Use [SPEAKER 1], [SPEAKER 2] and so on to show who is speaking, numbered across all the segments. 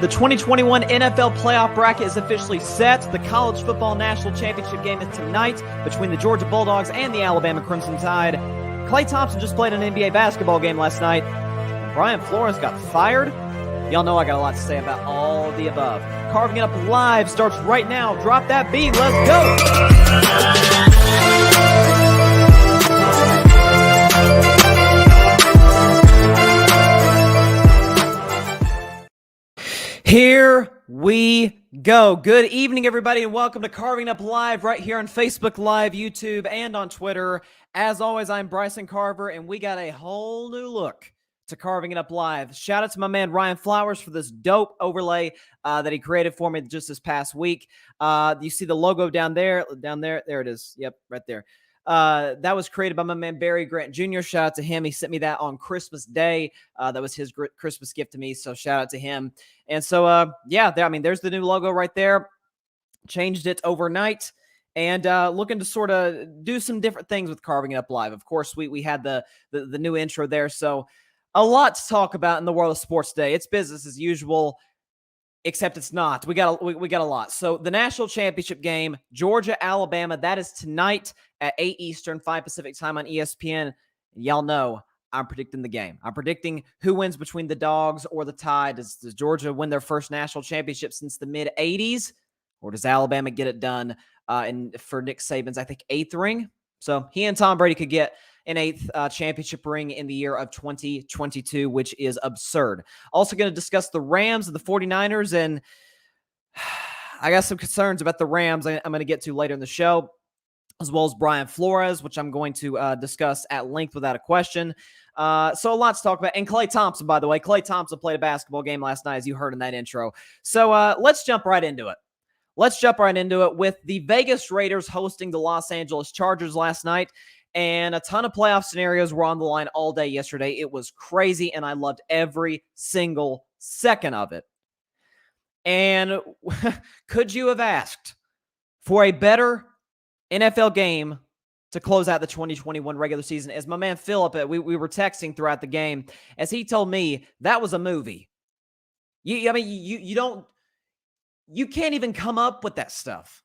[SPEAKER 1] The 2021 NFL playoff bracket is officially set. The college football national championship game is tonight between the Georgia Bulldogs and the Alabama Crimson Tide. Klay Thompson just played an NBA basketball game last night. Brian Flores got fired. Y'all know I got a lot to say about all of the above. Carving It Up Live starts right now. Drop that beat. Let's go. Here we go. Good evening, everybody, and welcome to Carving Up Live right here on Facebook Live, YouTube, and on Twitter. As always, I'm Bryson Carver, and we got a whole new look to Carving It Up Live. Shout out to my man Brian Flores for this dope overlay that he created for me just this past week. You see the logo down there. There it is. Yep, right there. That was created by my man Barry Grant Jr. Shout out to him. He sent me that on Christmas Day. That was his Christmas gift to me, so shout out to him. And so, there's the new logo right there. Changed it overnight. And looking to sort of do some different things with Carving It Up Live. Of course, we had the new intro there, so a lot to talk about in the world of sports today. It's business as usual, except it's not. We got a lot. So the national championship game, Georgia, Alabama, that is tonight at 8 Eastern, 5 Pacific time on ESPN. Y'all know I'm predicting the game. I'm predicting who wins between the Dogs or the Tide. Does Georgia win their first national championship since the mid-'80s? Or does Alabama get it done for Nick Saban's, I think, 8th ring? So he and Tom Brady could get an 8th championship ring in the year of 2022, which is absurd. Also going to discuss the Rams and the 49ers, and I got some concerns about the Rams I'm going to get to later in the show, as well as Brian Flores, which I'm going to discuss at length without a question. So a lot to talk about. And Klay Thompson, by the way. Klay Thompson played a basketball game last night, as you heard in that intro. So let's jump right into it. Let's jump right into it with the Vegas Raiders hosting the Los Angeles Chargers last night. And a ton of playoff scenarios were on the line all day yesterday. It was crazy, and I loved every single second of it. And could you have asked for a better NFL game to close out the 2021 regular season? As my man Philip, we were texting throughout the game, as he told me that was a movie. You can't even come up with that stuff.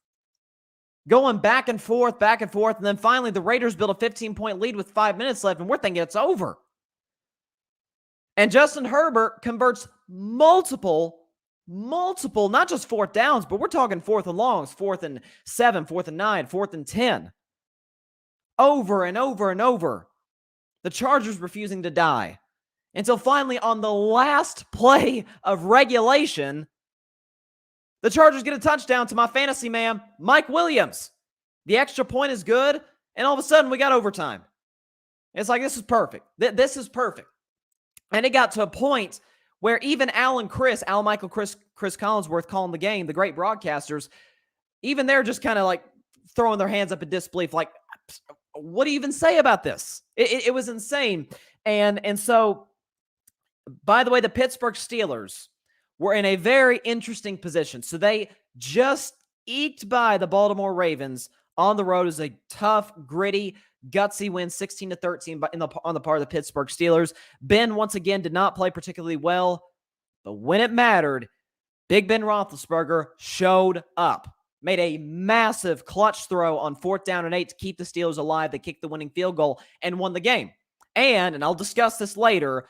[SPEAKER 1] Going back and forth, and then finally the Raiders built a 15-point lead with 5 minutes left, and we're thinking it's over. And Justin Herbert converts multiple, not just fourth downs, but we're talking 4th and longs, 4th and 7, 4th and 9, 4th and 10. Over and over and over. The Chargers refusing to die. Until finally on the last play of regulation, the Chargers get a touchdown to my fantasy man, Mike Williams. The extra point is good, and all of a sudden we got overtime. It's like, this is perfect. This is perfect. And it got to a point where even Al Michael, Chris Collinsworth calling the game, the great broadcasters, even they're just kind of like throwing their hands up in disbelief, like, what do you even say about this? It was insane. And so, by the way, the Pittsburgh Steelers were in a very interesting position. So they just eked by the Baltimore Ravens on the road as a tough, gritty, gutsy win, 16-13 on the part of the Pittsburgh Steelers. Ben, once again, did not play particularly well, but when it mattered, Big Ben Roethlisberger showed up, made a massive clutch throw on 4th down and 8 to keep the Steelers alive. They kicked the winning field goal and won the game. And I'll discuss this later,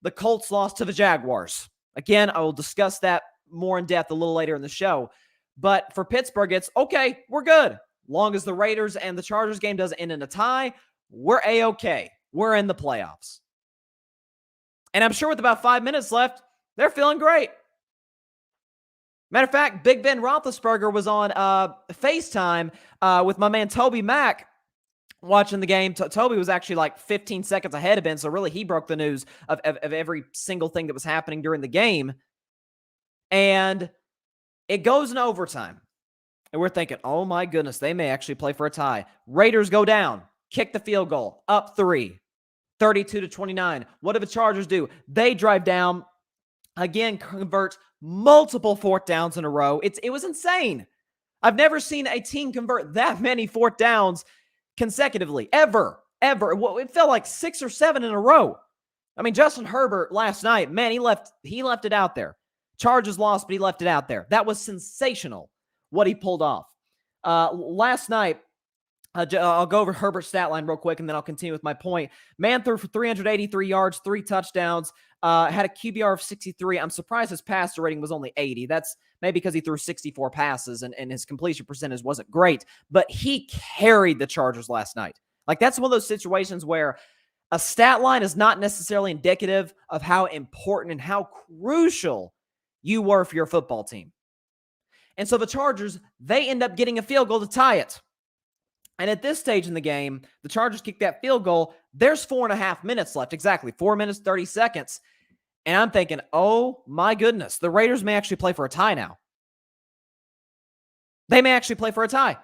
[SPEAKER 1] the Colts lost to the Jaguars. Again, I will discuss that more in depth a little later in the show. But for Pittsburgh, it's okay, we're good. Long as the Raiders and the Chargers game doesn't end in a tie, we're A-okay. We're in the playoffs. And I'm sure with about 5 minutes left, they're feeling great. Matter of fact, Big Ben Roethlisberger was on FaceTime with my man Toby Mack watching the game. Toby was actually like 15 seconds ahead of Ben, so really he broke the news of every single thing that was happening during the game. And it goes in overtime. And we're thinking, oh my goodness, they may actually play for a tie. Raiders go down, kick the field goal, up 3, 32-29. What do the Chargers do? They drive down, again, convert multiple 4th downs in a row. It was insane. I've never seen a team convert that many 4th downs consecutively, ever. It felt like 6 or 7 in a row. I mean, Justin Herbert last night, man, he left it out there. Chargers lost, but he left it out there. That was sensational what he pulled off. Last night, I'll go over Herbert's stat line real quick, and then I'll continue with my point. Man threw for 383 yards, 3 touchdowns, had a QBR of 63. I'm surprised his passer rating was only 80. That's maybe because he threw 64 passes, and his completion percentage wasn't great. But he carried the Chargers last night. Like, that's one of those situations where a stat line is not necessarily indicative of how important and how crucial you were for your football team. And so the Chargers, they end up getting a field goal to tie it. And at this stage in the game, the Chargers kick that field goal. There's 4.5 minutes left. Exactly. 4 minutes, 30 seconds. And I'm thinking, oh my goodness, the Raiders may actually play for a tie now. They may actually play for a tie.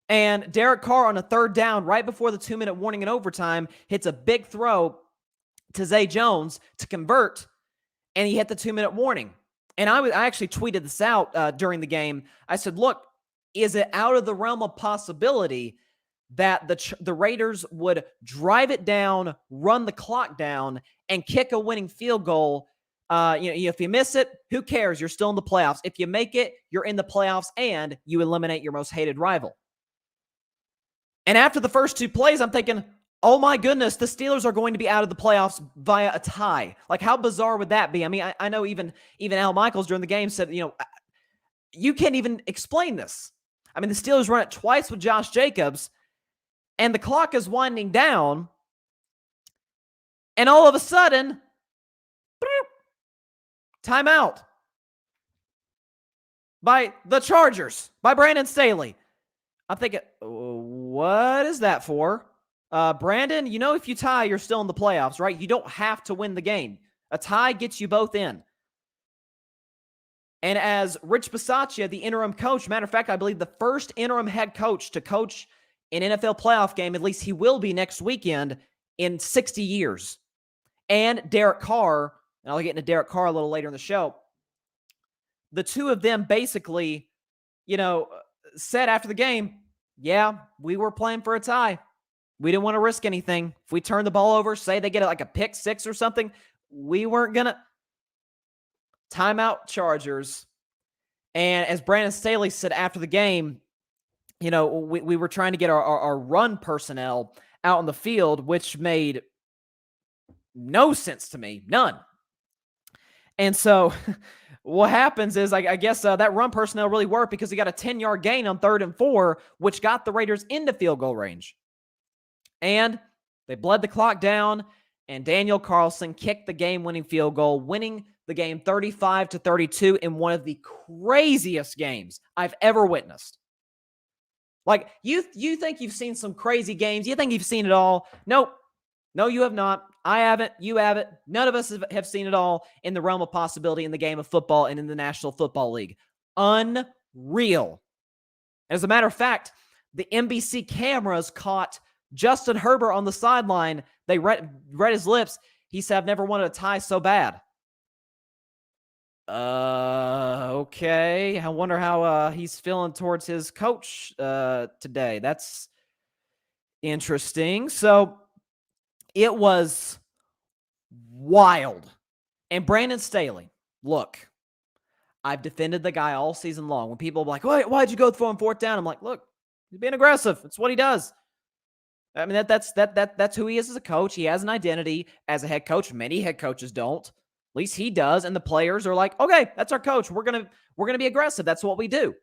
[SPEAKER 1] And Derek Carr on a 3rd down, right before the 2-minute warning in overtime, hits a big throw to Zay Jones to convert, and he hit the 2-minute warning. And I actually tweeted this out during the game. I said, look, is it out of the realm of possibility that the Raiders would drive it down, run the clock down, and kick a winning field goal? If you miss it, who cares? You're still in the playoffs. If you make it, you're in the playoffs, and you eliminate your most hated rival. And after the first 2 plays, I'm thinking, oh my goodness, the Steelers are going to be out of the playoffs via a tie. Like, how bizarre would that be? I mean, I know even Al Michaels during the game said, you can't even explain this. I mean, the Steelers run it twice with Josh Jacobs, and the clock is winding down, and all of a sudden, timeout by the Chargers, by Brandon Staley. I'm thinking, what is that for? Brandon, if you tie, you're still in the playoffs, right? You don't have to win the game. A tie gets you both in. And as Rich Bisaccia, the interim coach, matter of fact, I believe the first interim head coach to coach an NFL playoff game, at least he will be next weekend, in 60 years. And Derek Carr, and I'll get into Derek Carr a little later in the show, the two of them basically, said after the game, yeah, we were playing for a tie. We didn't want to risk anything. If we turn the ball over, say they get like a pick 6 or something, we weren't going to. Timeout Chargers. And as Brandon Staley said after the game, we were trying to get our run personnel out on the field, which made no sense to me. None. And so what happens is, I guess that run personnel really worked because he got a 10-yard gain on 3rd and 4, which got the Raiders into field goal range. And they bled the clock down, and Daniel Carlson kicked the game-winning field goal, winning the game 35-32 in one of the craziest games I've ever witnessed. Like, you think you've seen some crazy games. You think you've seen it all. Nope. No, you have not. I haven't. You haven't. None of us have seen it all in the realm of possibility in the game of football and in the National Football League. Unreal. As a matter of fact, the NBC cameras caught Justin Herbert on the sideline. They read his lips. He said, I've never wanted a tie so bad. Okay. I wonder how he's feeling towards his coach today. That's interesting. So it was wild. And Brandon Staley, look, I've defended the guy all season long. When people are like, why'd you go for him 4th down? I'm like, look, he's being aggressive. It's what he does. I mean, that's who he is as a coach. He has an identity as a head coach. Many head coaches don't. At least he does, and the players are like, okay, that's our coach. We're gonna be aggressive. That's what we do.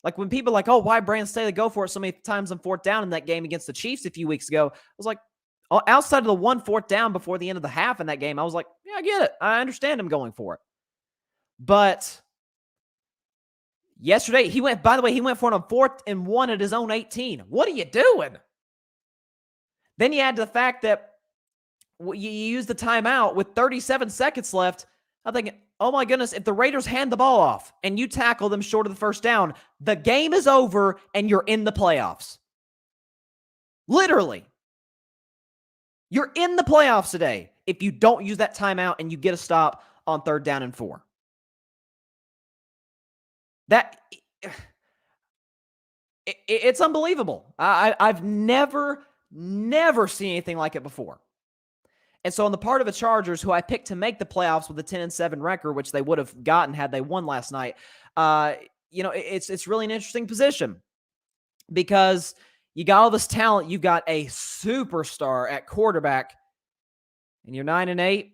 [SPEAKER 1] Like, when people are like, oh, why Brandon Staley go for it so many times on 4th down in that game against the Chiefs a few weeks ago? I was like, outside of the 1 4th down before the end of the half in that game, I was like, yeah, I get it. I understand him going for it. But yesterday, he went for it on 4th and 1 at his own 18. What are you doing? Then you add to the fact that you use the timeout with 37 seconds left. I'm thinking, oh my goodness, if the Raiders hand the ball off and you tackle them short of the 1st down, the game is over and you're in the playoffs. Literally. You're in the playoffs today if you don't use that timeout and you get a stop on 3rd down and 4. It's unbelievable. I've never seen anything like it before. And so on the part of the Chargers, who I picked to make the playoffs with a 10-7 record, which they would have gotten had they won last night, it's really an interesting position because you got all this talent. You got a superstar at quarterback, and you're 9-8,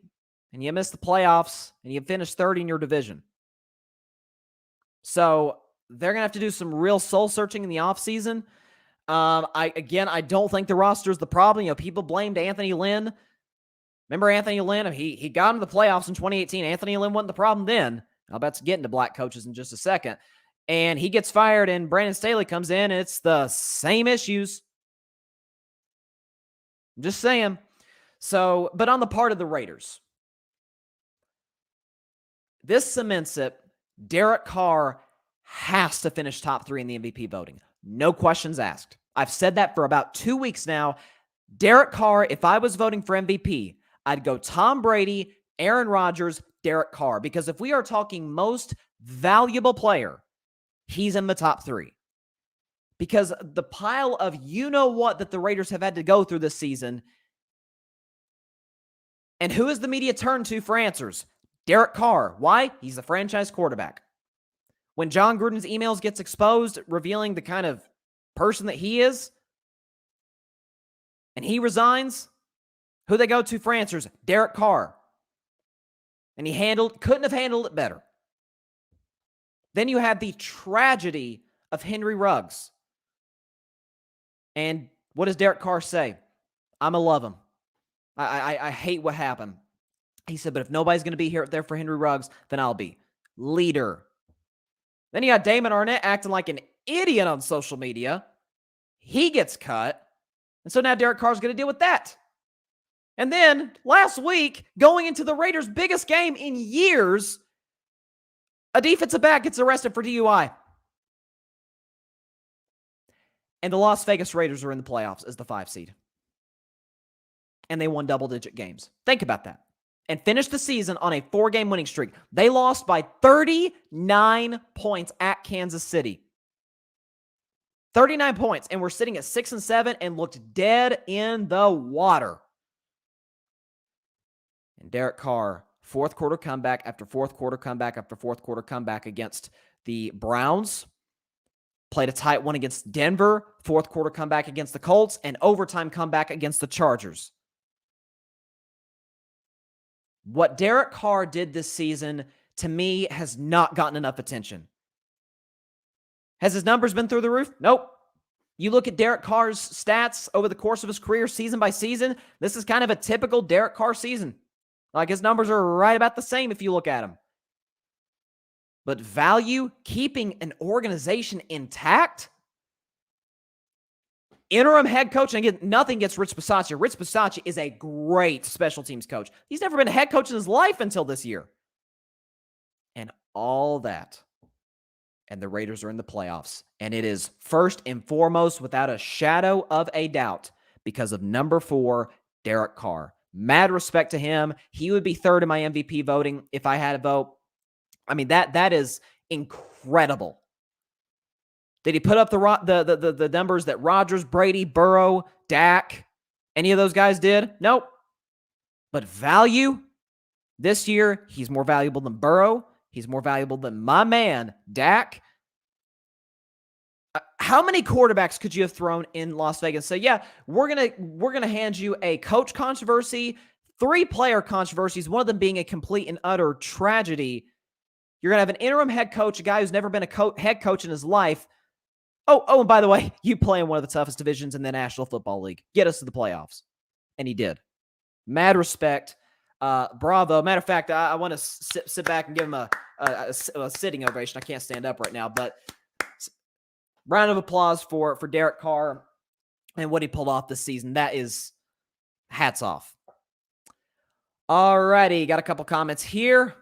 [SPEAKER 1] and you missed the playoffs, and you finished third in your division. So they're going to have to do some real soul searching in the offseason. I don't think the roster is the problem. People blamed Anthony Lynn. Remember Anthony Lynn? He got into the playoffs in 2018. Anthony Lynn wasn't the problem then. I'll about to get into black coaches in just a second. And he gets fired, and Brandon Staley comes in, and it's the same issues. I'm just saying. So, but on the part of the Raiders, this cements it. Derek Carr has to finish top 3 in the MVP voting. No questions asked. I've said that for about 2 weeks now. Derek Carr, if I was voting for MVP, I'd go Tom Brady, Aaron Rodgers, Derek Carr. Because if we are talking most valuable player, he's in the top 3. Because the pile of you-know-what that the Raiders have had to go through this season. And who is the media turned to for answers? Derek Carr. Why? He's the franchise quarterback. When John Gruden's emails gets exposed, revealing the kind of person that he is, and he resigns, who they go to for answers? Derek Carr. And he couldn't have handled it better. Then you have the tragedy of Henry Ruggs. And what does Derek Carr say? I'm going to love him. I hate what happened. He said, but if nobody's going to be there for Henry Ruggs, then I'll be. Leader. Then you got Damon Arnett acting like an idiot on social media. He gets cut. And so now Derek Carr's going to deal with that. And then last week, going into the Raiders' biggest game in years, a defensive back gets arrested for DUI. And the Las Vegas Raiders are in the playoffs as the 5 seed. And they won double-digit games. Think about that. And finished the season on a 4-game winning streak. They lost by 39 points at Kansas City. 39 points. And we're sitting at 6-7 and looked dead in the water. And Derek Carr, fourth quarter comeback after fourth quarter comeback after fourth quarter comeback against the Browns. Played a tight one against Denver. Fourth quarter comeback against the Colts. And overtime comeback against the Chargers. What Derek Carr did this season, to me, has not gotten enough attention. Has his numbers been through the roof? Nope. You look at Derek Carr's stats over the course of his career, season by season, this is kind of a typical Derek Carr season. Like, his numbers are right about the same if you look at him. But value, keeping an organization intact? Interim head coach, and again, nothing against Rich Bisaccia. Rich Bisaccia is a great special teams coach. He's never been a head coach in his life until this year. And all that. And the Raiders are in the playoffs. And it is first and foremost, without a shadow of a doubt, because of number 4, Derek Carr. Mad respect to him. He would be third in my MVP voting if I had a vote. I mean, that is incredible. Did he put up the numbers that Rodgers, Brady, Burrow, Dak, any of those guys did? Nope. But value, this year, he's more valuable than Burrow. He's more valuable than my man, Dak. How many quarterbacks could you have thrown in Las Vegas? Say, yeah, we're gonna hand you a coach controversy, 3 player controversies, one of them being a complete and utter tragedy. You're gonna have an interim head coach, a guy who's never been a head coach in his life. Oh, and by the way, you play in one of the toughest divisions in the National Football League. Get us to the playoffs. And he did. Mad respect. Bravo. Matter of fact, I want to sit back and give him a sitting ovation. I can't stand up right now, but round of applause for Derek Carr and what he pulled off this season. That is hats off. All righty. Got a couple comments here.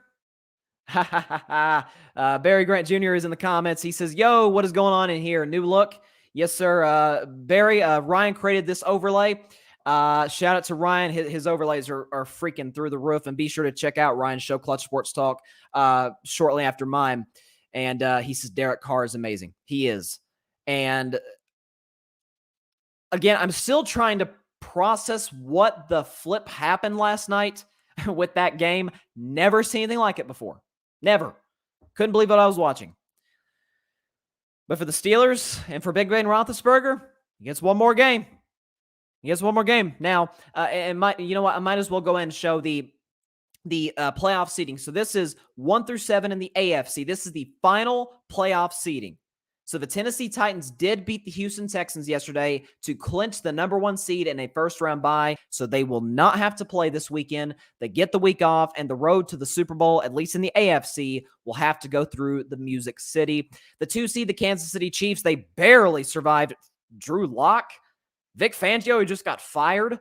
[SPEAKER 1] Barry Grant Jr. is in the comments. He says, yo, what is going on in here? New look. Yes, sir. Barry, Ryan created this overlay. Shout out to Ryan. His overlays are freaking through the roof. And be sure to check out Ryan's show, Clutch Sports Talk, shortly after mine. And he says, Derek Carr is amazing. He is. And again, I'm still trying to process what the flip happened last night with that game. Never seen anything like it before. Never. Couldn't believe what I was watching. But for the Steelers and for Big Ben Roethlisberger, he gets one more game. Now, you know what? I might as well go ahead and show the playoff seeding. So this is 1 through 7 in the AFC. This is the final playoff seeding. So the Tennessee Titans did beat the Houston Texans yesterday to clinch the number 1 seed in a first-round bye, so they will not have to play this weekend. They get the week off, and the road to the Super Bowl, at least in the AFC, will have to go through the Music City. The 2 seed, the Kansas City Chiefs, they barely survived Drew Lock. Vic Fangio, who just got fired.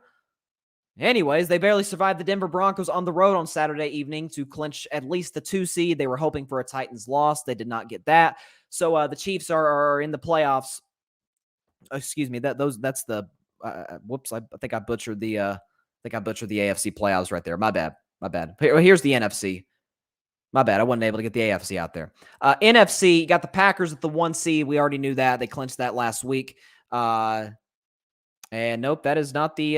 [SPEAKER 1] Anyways, they barely survived the Denver Broncos on the road on Saturday evening to clinch at least the 2 seed. They were hoping for a Titans loss. They did not get that. So the Chiefs are in the playoffs. Excuse me. That's the whoops. I think I butchered the AFC playoffs right there. My bad. Here's the NFC. My bad. I wasn't able to get the AFC out there. NFC, you got the Packers at the 1 seed. We already knew that. They clinched that last week. And nope, that is not the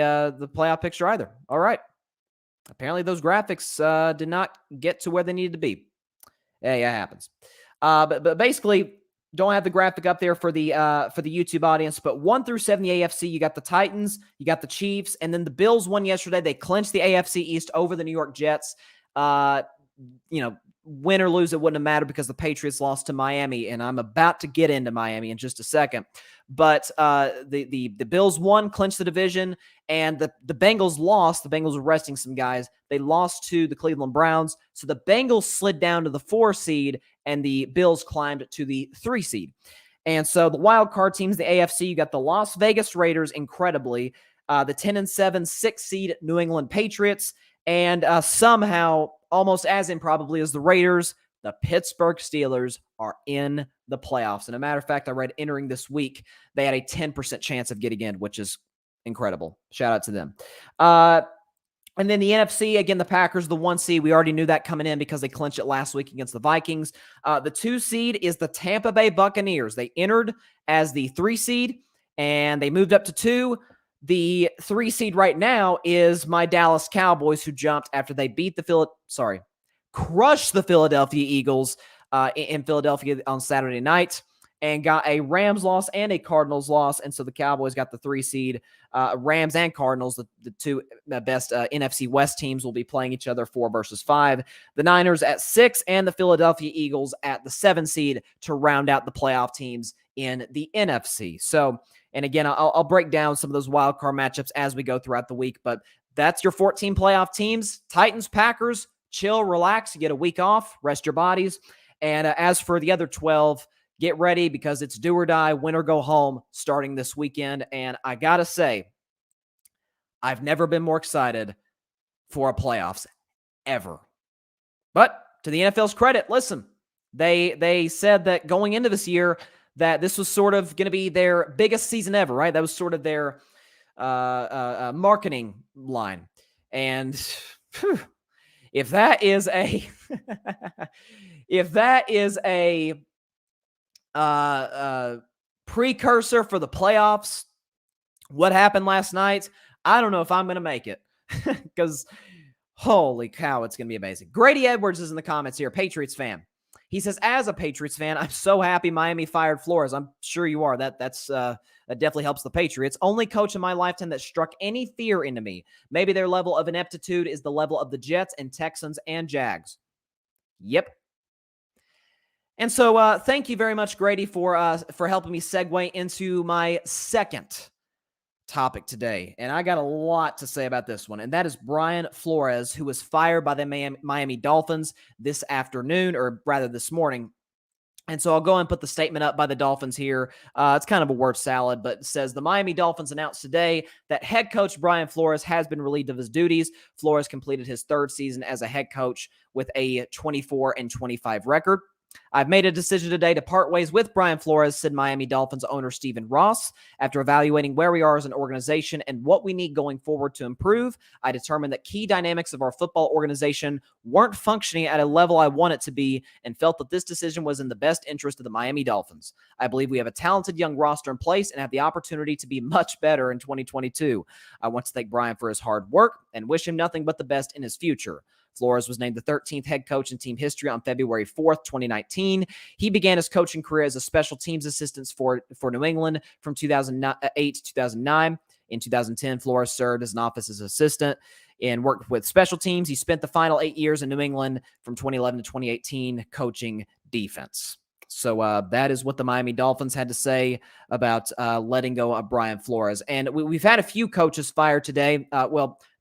[SPEAKER 1] playoff picture either. All right. Apparently those graphics did not get to where they needed to be. Yeah, it happens. But basically, don't have the graphic up there for the YouTube audience. But 1 through 7, the AFC, you got the Titans, you got the Chiefs, and then the Bills won yesterday. They clinched the AFC East over the New York Jets. Win or lose, it wouldn't have mattered because the Patriots lost to Miami, and I'm about to get into Miami in just a second. But the Bills won, clinched the division, and the Bengals lost. The Bengals were resting some guys. They lost to the Cleveland Browns, so the Bengals slid down to the 4 seed, and the Bills climbed to the 3 seed. And so the wild card teams, the AFC, you got the Las Vegas Raiders, incredibly, the 10-7 6 seed New England Patriots, and somehow, almost as improbably as the Raiders, the Pittsburgh Steelers are in the playoffs. And a matter of fact, I read entering this week, they had a 10% chance of getting in, which is incredible. Shout out to them. And then the NFC, again, the Packers, the 1 seed. We already knew that coming in because they clinched it last week against the Vikings. The 2 seed is the Tampa Bay Buccaneers. They entered as the 3 seed, and they moved up to 2. The 3 seed right now is my Dallas Cowboys, who jumped after they beat crushed the Philadelphia Eagles in Philadelphia on Saturday night, and got a Rams loss and a Cardinals loss. And so the Cowboys got the 3 seed. Rams and Cardinals, the 2 best NFC West teams, will be playing each other 4 versus 5. The Niners at 6 and the Philadelphia Eagles at the 7 seed to round out the playoff teams in the NFC. So, and again, I'll break down some of those wild card matchups as we go throughout the week, but that's your 14 playoff teams. Titans, Packers, chill, relax, you get a week off, rest your bodies. And as for the other 12, get ready because it's do or die, win or go home starting this weekend. And I got to say, I've never been more excited for a playoffs ever. But to the NFL's credit, listen, they said that going into this year that this was sort of going to be their biggest season ever, right? That was sort of their marketing line. And if that is a precursor for the playoffs, what happened last night, I don't know if I'm going to make it because holy cow, it's going to be amazing. Grady Edwards is in the comments here, Patriots fan. He says, as a Patriots fan, I'm so happy Miami fired Flores. I'm sure you are. That definitely helps the Patriots. Only coach in my lifetime that struck any fear into me. Maybe their level of ineptitude is the level of the Jets and Texans and Jags. Yep. And so thank you very much, Grady, for helping me segue into my second topic today. And I got a lot to say about this one, and that is Brian Flores, who was fired by the Miami Dolphins this afternoon, or rather this morning. And so I'll go and put the statement up by the Dolphins here. It's kind of a word salad, but it says the Miami Dolphins announced today that head coach Brian Flores has been relieved of his duties. Flores completed his 3rd season as a head coach with a 24-25 record. I've made a decision today to part ways with Brian Flores, said Miami Dolphins owner Stephen Ross. After evaluating where we are as an organization and what we need going forward to improve, I determined that key dynamics of our football organization weren't functioning at a level I want it to be and felt that this decision was in the best interest of the Miami Dolphins. I believe we have a talented young roster in place and have the opportunity to be much better in 2022. I want to thank Brian for his hard work and wish him nothing but the best in his future. Flores was named the 13th head coach in team history on February 4th, 2019. He began his coaching career as a special teams assistant for New England from 2008 to 2009. In 2010, Flores served as an office assistant and worked with special teams. He spent the final 8 years in New England from 2011 to 2018 coaching defense. So that is what the Miami Dolphins had to say about letting go of Brian Flores. And we've had a few coaches fired today.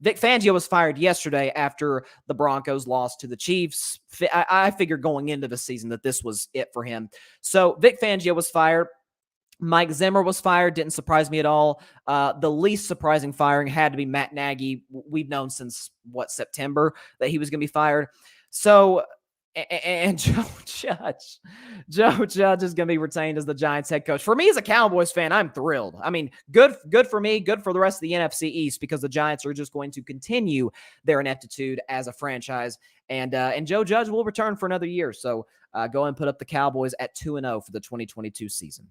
[SPEAKER 1] Vic Fangio was fired yesterday after the Broncos lost to the Chiefs. I figured going into the season that this was it for him. So Vic Fangio was fired. Mike Zimmer was fired. Didn't surprise me at all. The least surprising firing had to be Matt Nagy. We've known since, September that he was going to be fired. So... And Joe Judge is going to be retained as the Giants head coach. For me as a Cowboys fan, I'm thrilled. I mean, good for me, good for the rest of the NFC East, because the Giants are just going to continue their ineptitude as a franchise. And Joe Judge will return for another year. So go and put up the Cowboys at 2-0 for the 2022 season.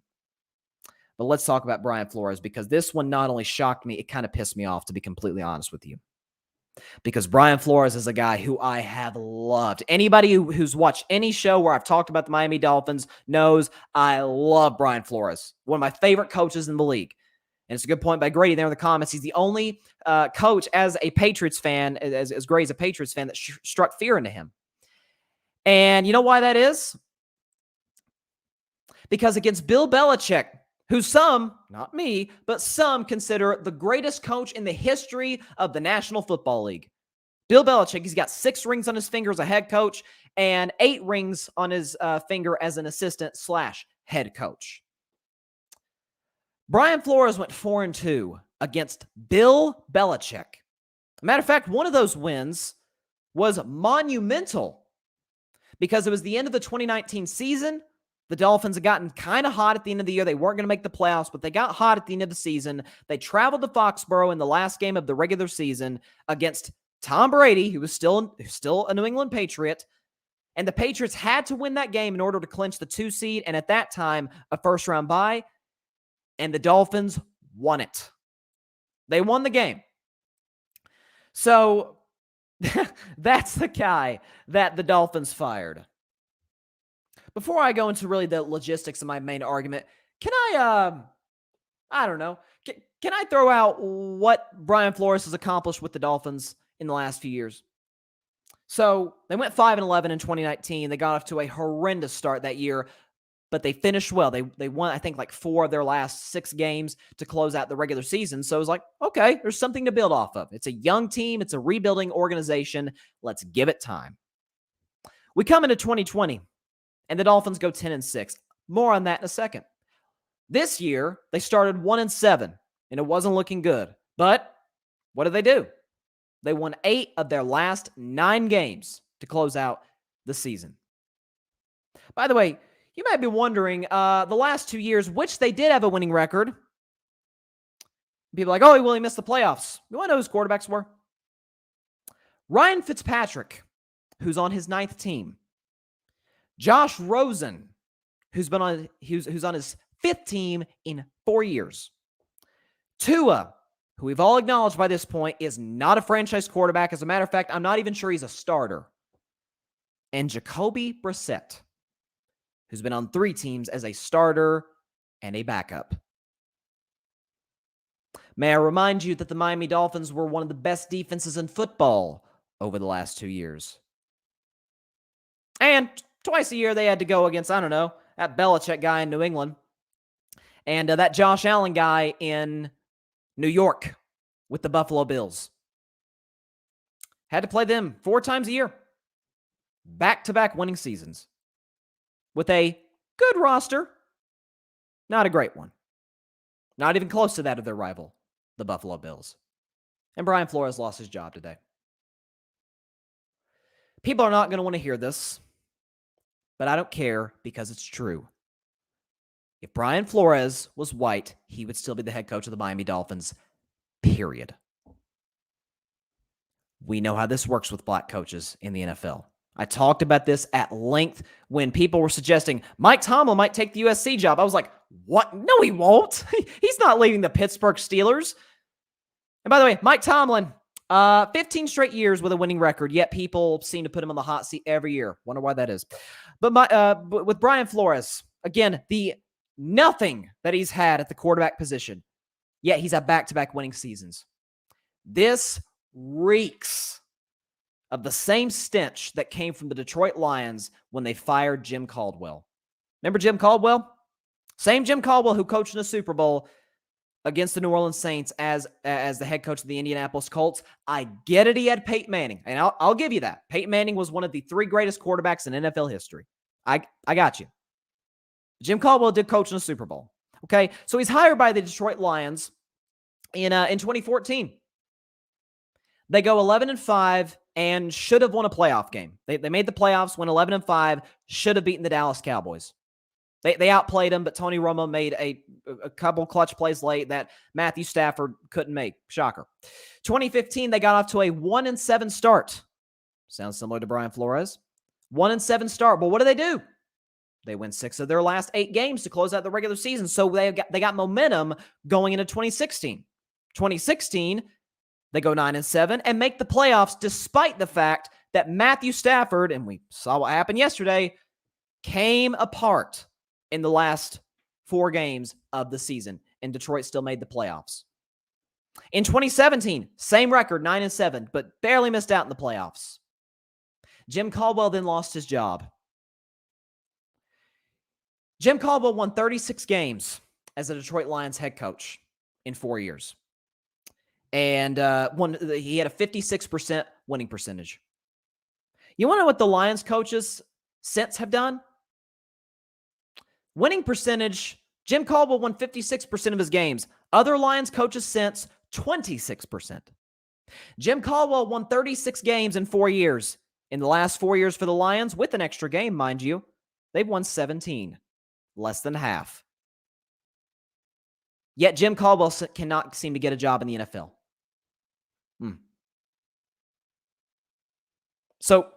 [SPEAKER 1] But let's talk about Brian Flores, because this one not only shocked me, it kind of pissed me off, to be completely honest with you. Because Brian Flores is a guy who I have loved. Anybody who's watched any show where I've talked about the Miami Dolphins knows I love Brian Flores. One of my favorite coaches in the league. And it's a good point by Grady there in the comments. He's the only coach as a Patriots fan, as Grady's a Patriots fan, that struck fear into him. And you know why that is? Because against Bill Belichick, who some, not me, but some consider the greatest coach in the history of the National Football League. Bill Belichick, he's got 6 rings on his finger as a head coach and 8 rings on his finger as an assistant/head coach. Brian Flores went 4-2 against Bill Belichick. Matter of fact, one of those wins was monumental because it was the end of the 2019 season. The Dolphins had gotten kind of hot at the end of the year. They weren't going to make the playoffs, but they got hot at the end of the season. They traveled to Foxborough in the last game of the regular season against Tom Brady, who was still a New England Patriot. And the Patriots had to win that game in order to clinch the 2 seed, and at that time, a first-round bye. And the Dolphins won it. They won the game. So that's the guy that the Dolphins fired. Before I go into really the logistics of my main argument, can I don't know, can I throw out what Brian Flores has accomplished with the Dolphins in the last few years? So they went 5-11 in 2019. They got off to a horrendous start that year, but they finished well. They won, I think, like 4 of their last 6 games to close out the regular season. So it was like, okay, there's something to build off of. It's a young team. It's a rebuilding organization. Let's give it time. We come into 2020. And the Dolphins go 10-6. More on that in a second. This year, they started 1-7, and it wasn't looking good. But what did they do? They won 8 of their last 9 games to close out the season. By the way, you might be wondering, the last 2 years, which they did have a winning record. People are like, oh, he missed the playoffs. You want to know whose quarterbacks were? Ryan Fitzpatrick, who's on his 9th team. Josh Rosen, who's on his 5th team in 4 years. Tua, who we've all acknowledged by this point is not a franchise quarterback. As a matter of fact, I'm not even sure he's a starter. And Jacoby Brissett, who's been on 3 teams as a starter and a backup. May I remind you that the Miami Dolphins were one of the best defenses in football over the last 2 years. And twice a year, they had to go against, I don't know, that Belichick guy in New England and that Josh Allen guy in New York with the Buffalo Bills. Had to play them 4 times a year. Back-to-back winning seasons. With a good roster, not a great one. Not even close to that of their rival, the Buffalo Bills. And Brian Flores lost his job today. People are not going to want to hear this. but I don't care because it's true. If Brian Flores was white, he would still be the head coach of the Miami Dolphins, period. We know how this works with black coaches in the NFL. I talked about this at length when people were suggesting Mike Tomlin might take the USC job. I was like, what? No, he won't. He's not leaving the Pittsburgh Steelers. And by the way, Mike Tomlin, 15 straight years with a winning record, yet people seem to put him on the hot seat every year. Wonder why that is. But with Brian Flores, again, the nothing that he's had at the quarterback position, yet he's had back-to-back winning seasons. This reeks of the same stench that came from the Detroit Lions when they fired Jim Caldwell. Remember Jim Caldwell? Same Jim Caldwell who coached in the Super Bowl against the New Orleans Saints as the head coach of the Indianapolis Colts. I get it, he had Peyton Manning, and I'll give you that. Peyton Manning was one of the 3 greatest quarterbacks in NFL history. I got you. Jim Caldwell did coach in the Super Bowl. Okay, so he's hired by the Detroit Lions in 2014. They go 11-5 and should have won a playoff game. They made the playoffs, went 11-5, should have beaten the Dallas Cowboys. They outplayed them, but Tony Romo made a couple clutch plays late that Matthew Stafford couldn't make. Shocker. 2015, they got off to a 1-7 start. Sounds similar to Brian Flores. 1-7 start. But what do? They win 6 of their last 8 games to close out the regular season. So they got momentum going into 2016. 2016, they go 9-7 and make the playoffs despite the fact that Matthew Stafford, and we saw what happened yesterday, came apart in the last 4 games of the season, and Detroit still made the playoffs. In 2017, same record, 9-7, but barely missed out in the playoffs. Jim Caldwell then lost his job. Jim Caldwell won 36 games as the Detroit Lions head coach in 4 years. And he had a 56% winning percentage. You want to know what the Lions coaches since have done? Winning percentage, Jim Caldwell won 56% of his games. Other Lions coaches since, 26%. Jim Caldwell won 36 games in 4 years. In the last 4 years for the Lions, with an extra game, mind you, they've won 17. Less than half. Yet Jim Caldwell cannot seem to get a job in the NFL. So,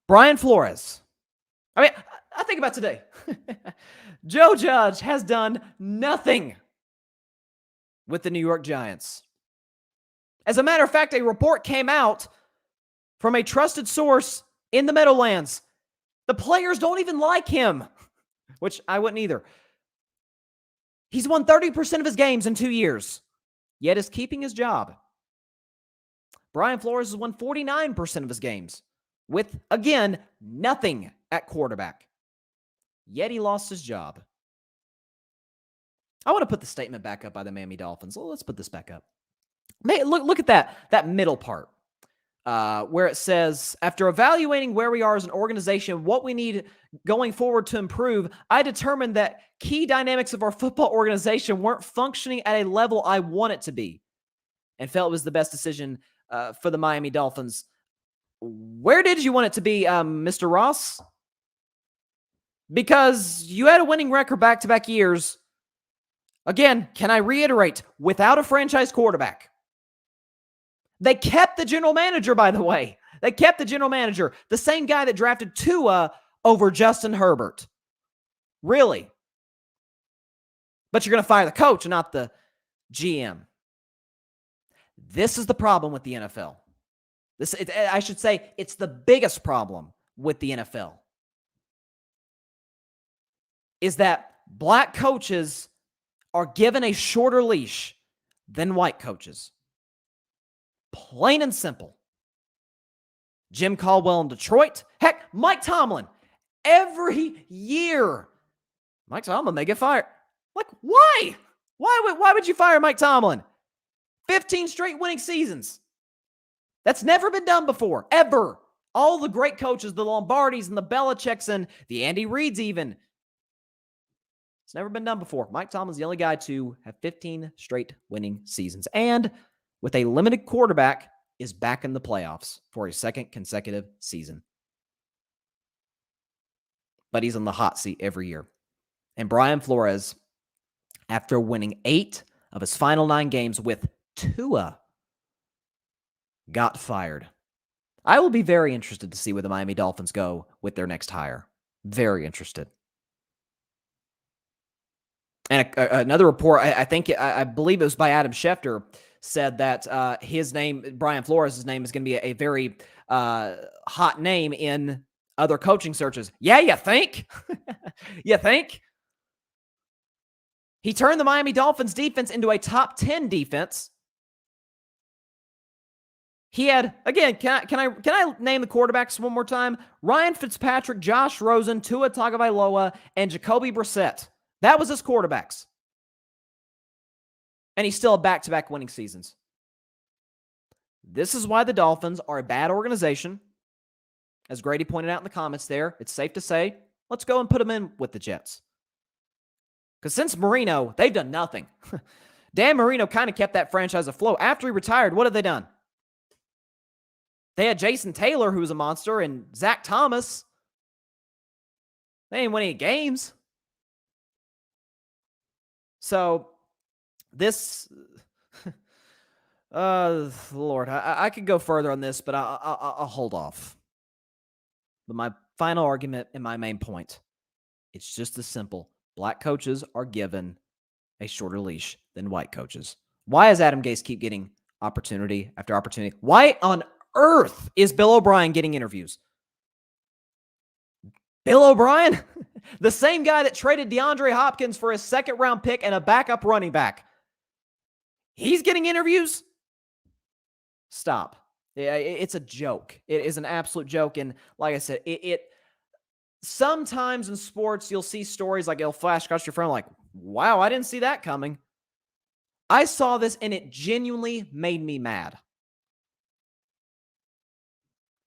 [SPEAKER 1] Brian Flores. I think about today. Joe Judge has done nothing with the New York Giants. As a matter of fact, a report came out from a trusted source in the Meadowlands. The players don't even like him, which I wouldn't either. He's won 30% of his games in 2 years, yet is keeping his job. Brian Flores has won 49% of his games with, again, nothing at quarterback. Yet he lost his job. I want to put the statement back up by the Miami Dolphins. Well, let's put this back up. Look at that middle part where it says, after evaluating where we are as an organization, what we need going forward to improve, I determined that key dynamics of our football organization weren't functioning at a level I want it to be and felt it was the best decision for the Miami Dolphins. Where did you want it to be, Mr. Ross? Because you had a winning record back-to-back years. Again, can I reiterate, without a franchise quarterback. They kept the general manager, by the way. They kept the general manager, the same guy that drafted Tua over Justin Herbert. Really? But you're going to fire the coach, not the GM. This is the problem with the NFL. I should say it's the biggest problem with the NFL. Is that black coaches are given a shorter leash than white coaches. Plain and simple. Jim Caldwell in Detroit. Heck, Mike Tomlin. Every year, Mike Tomlin may get fired. Like, why? Why would you fire Mike Tomlin? 15 straight winning seasons. That's never been done before, ever. All the great coaches, the Lombardis and the Belichicks and the Andy Reids even. It's never been done before. Mike Tomlin's the only guy to have 15 straight winning seasons. And with a limited quarterback, is back in the playoffs for a second consecutive season. but he's on the hot seat every year. And Brian Flores, after winning 8 of his final 9 games with Tua, got fired. I will be very interested to see where the Miami Dolphins go with their next hire. Very interested. And another report, I believe it was by Adam Schefter, said that his name, Brian Flores' name, is going to be a very hot name in other coaching searches. Yeah, you think? You think? He turned the Miami Dolphins defense into a top 10 defense. He had, again, can I name the quarterbacks one more time? Ryan Fitzpatrick, Josh Rosen, Tua Tagovailoa, and Jacoby Brissett. That was his quarterbacks. And he's still had back-to-back winning seasons. This is why the Dolphins are a bad organization. As Grady pointed out in the comments there, it's safe to say, let's go and put them in with the Jets. Because since Marino, they've done nothing. Dan Marino kind of kept that franchise afloat. After he retired, what have they done? They had Jason Taylor, who was a monster, and Zach Thomas. They didn't win any games. So, this... Lord, I could go further on this, but I'll hold off. But my final argument and my main point, it's just as simple. Black coaches are given a shorter leash than white coaches. Why does Adam Gase keep getting opportunity after opportunity? Why on earth is Bill O'Brien getting interviews? Bill O'Brien? The same guy that traded DeAndre Hopkins for a second-round pick and a backup running back. He's getting interviews? Stop. It's a joke. It is an absolute joke. And like I said, it sometimes in sports, you'll see stories like it'll flash across your phone like, wow, I didn't see that coming. I saw this and it genuinely made me mad.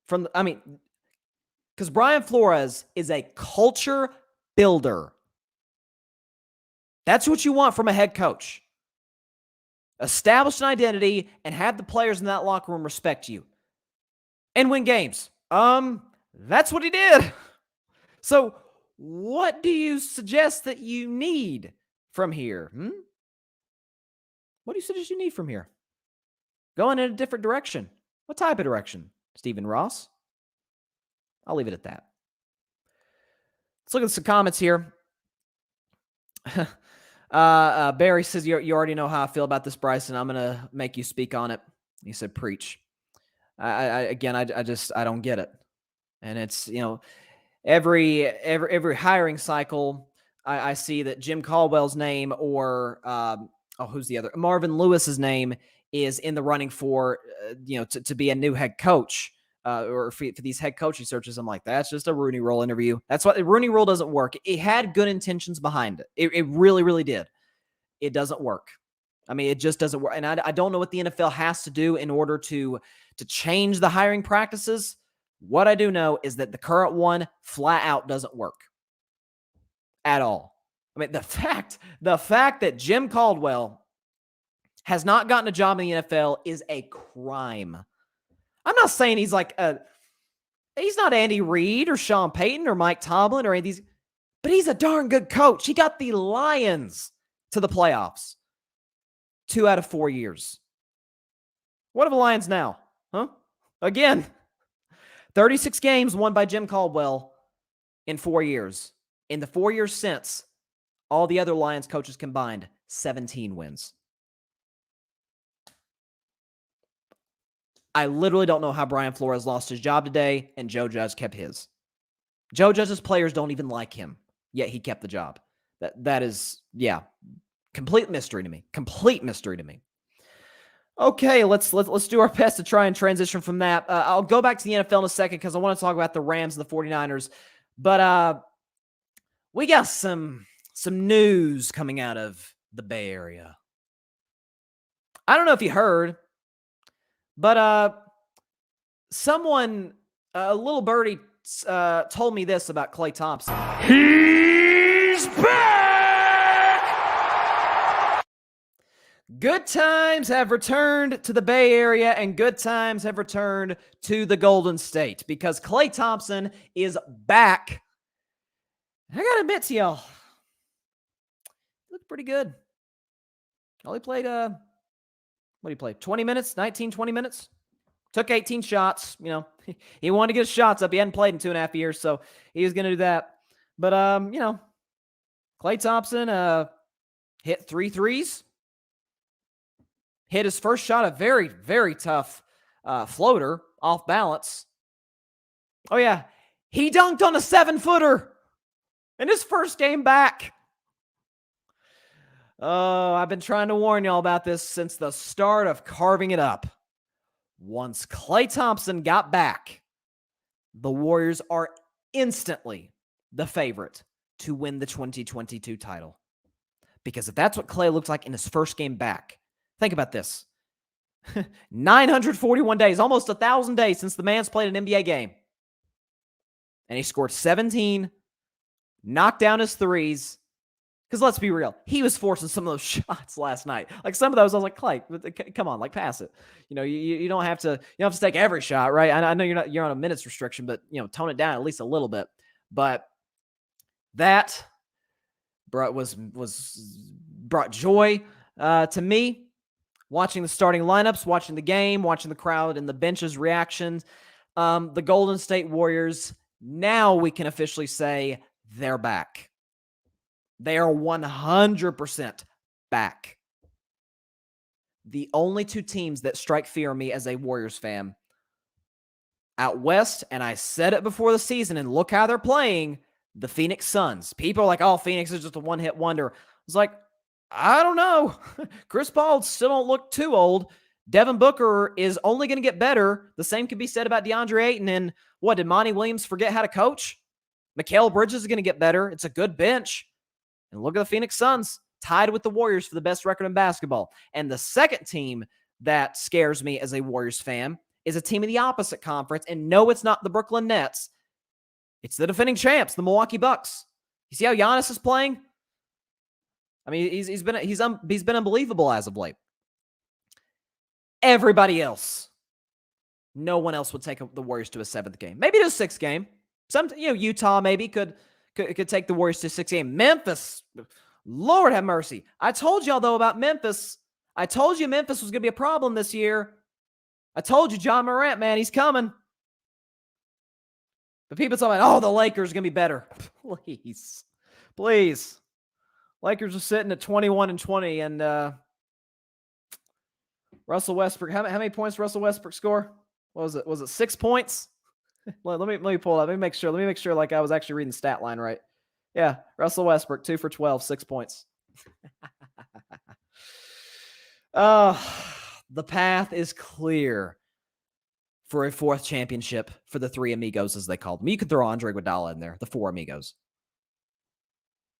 [SPEAKER 1] Because Brian Flores is a culture builder. That's what you want from a head coach. Establish an identity and have the players in that locker room respect you. And win games. That's what he did. So, what do you suggest that you need from here? What do you suggest you need from here? Going in a different direction. What type of direction? Stephen Ross? I'll leave it at that. Let's look at some comments here. Barry says, you already know how I feel about this, Bryson. I'm going to make you speak on it. He said, preach. I don't get it. And it's, every hiring cycle, I see that Jim Caldwell's name or, who's the other? Marvin Lewis's name is in the running for, to be a new head coach. Or for these head coaching searches. I'm like, that's just a Rooney Rule interview. That's why the Rooney Rule doesn't work. It had good intentions behind it. It really, really did. It doesn't work. It just doesn't work. And I don't know what the NFL has to do in order to change the hiring practices. What I do know is that the current one flat out doesn't work at all. The fact that Jim Caldwell has not gotten a job in the NFL is a crime. I'm not saying he's he's not Andy Reid or Sean Payton or Mike Tomlin or any of these, but he's a darn good coach. He got the Lions to the playoffs 2 out of 4 years. What are the Lions now? Again, 36 games won by Jim Caldwell in 4 years. In the 4 years since, all the other Lions coaches combined, 17 wins. I literally don't know how Brian Flores lost his job today and Joe Judge kept his. Joe Judge's players don't even like him, yet he kept the job. That is, complete mystery to me. Complete mystery to me. Okay, let's do our best to try and transition from that. I'll go back to the NFL in a second because I want to talk about the Rams and the 49ers. But we got some news coming out of the Bay Area. I don't know if you heard, but someone, a little birdie, told me this about Klay Thompson.
[SPEAKER 2] He's back!
[SPEAKER 1] Good times have returned to the Bay Area, and good times have returned to the Golden State because Klay Thompson is back I got to admit to y'all, looked pretty good. Only played, what did he play? 20 minutes, 19, 20 minutes? Took 18 shots. You know, he wanted to get his shots up. He hadn't played in 2.5 years, so he was going to do that. But, you know, Klay Thompson hit 3 threes. Hit his first shot, a very, very tough floater off balance. Oh, yeah. He dunked on a 7-footer in his first game back. Oh, I've been trying to warn y'all about this since the start of Carving It Up. Once Klay Thompson got back, the Warriors are instantly the favorite to win the 2022 title. Because if that's what Klay looked like in his first game back, think about this. 941 days, almost 1,000 days since the man's played an NBA game. And he scored 17, knocked down his threes. Because let's be real, he was forcing some of those shots last night. Like some of those, I was like, Klay, come on, like pass it. You know, you don't have to take every shot, right? I know you're on a minutes restriction, but you know, tone it down at least a little bit. But that brought joy to me. Watching the starting lineups, watching the game, watching the crowd and the bench's reactions. The Golden State Warriors, now we can officially say they're back. They are 100% back. The only two teams that strike fear in me as a Warriors fan out west, and I said it before the season, and look how they're playing, the Phoenix Suns. People are like, oh, Phoenix is just a one-hit wonder. I was like, I don't know. Chris Paul still don't look too old. Devin Booker is only going to get better. The same could be said about DeAndre Ayton. And what, did Monty Williams forget how to coach? Mikal Bridges is going to get better. It's a good bench. And look at the Phoenix Suns, tied with the Warriors for the best record in basketball. And the second team that scares me as a Warriors fan is a team in the opposite conference. And no, it's not the Brooklyn Nets. It's the defending champs, the Milwaukee Bucks. You see how Giannis is playing? I mean, he's been unbelievable as of late. Everybody else, no one else would take the Warriors to a 7th game, maybe to a 6th game. Utah maybe could take the Warriors to a 6th game. Memphis, Lord have mercy. I told y'all though about Memphis. I told you Memphis was going to be a problem this year. I told you John Morant, man, he's coming. But people talking about, the Lakers are going to be better. Please. Lakers are sitting at 21-20, and Russell Westbrook. How many points did Russell Westbrook score? What was it? Was it 6 points? let me pull it up. Let me make sure. Like I was actually reading the stat line right. Yeah, Russell Westbrook 2 for 12, 6 points. The path is clear for a 4th championship for the 3 amigos, as they called them. You could throw Andre Iguodala in there, the 4 amigos.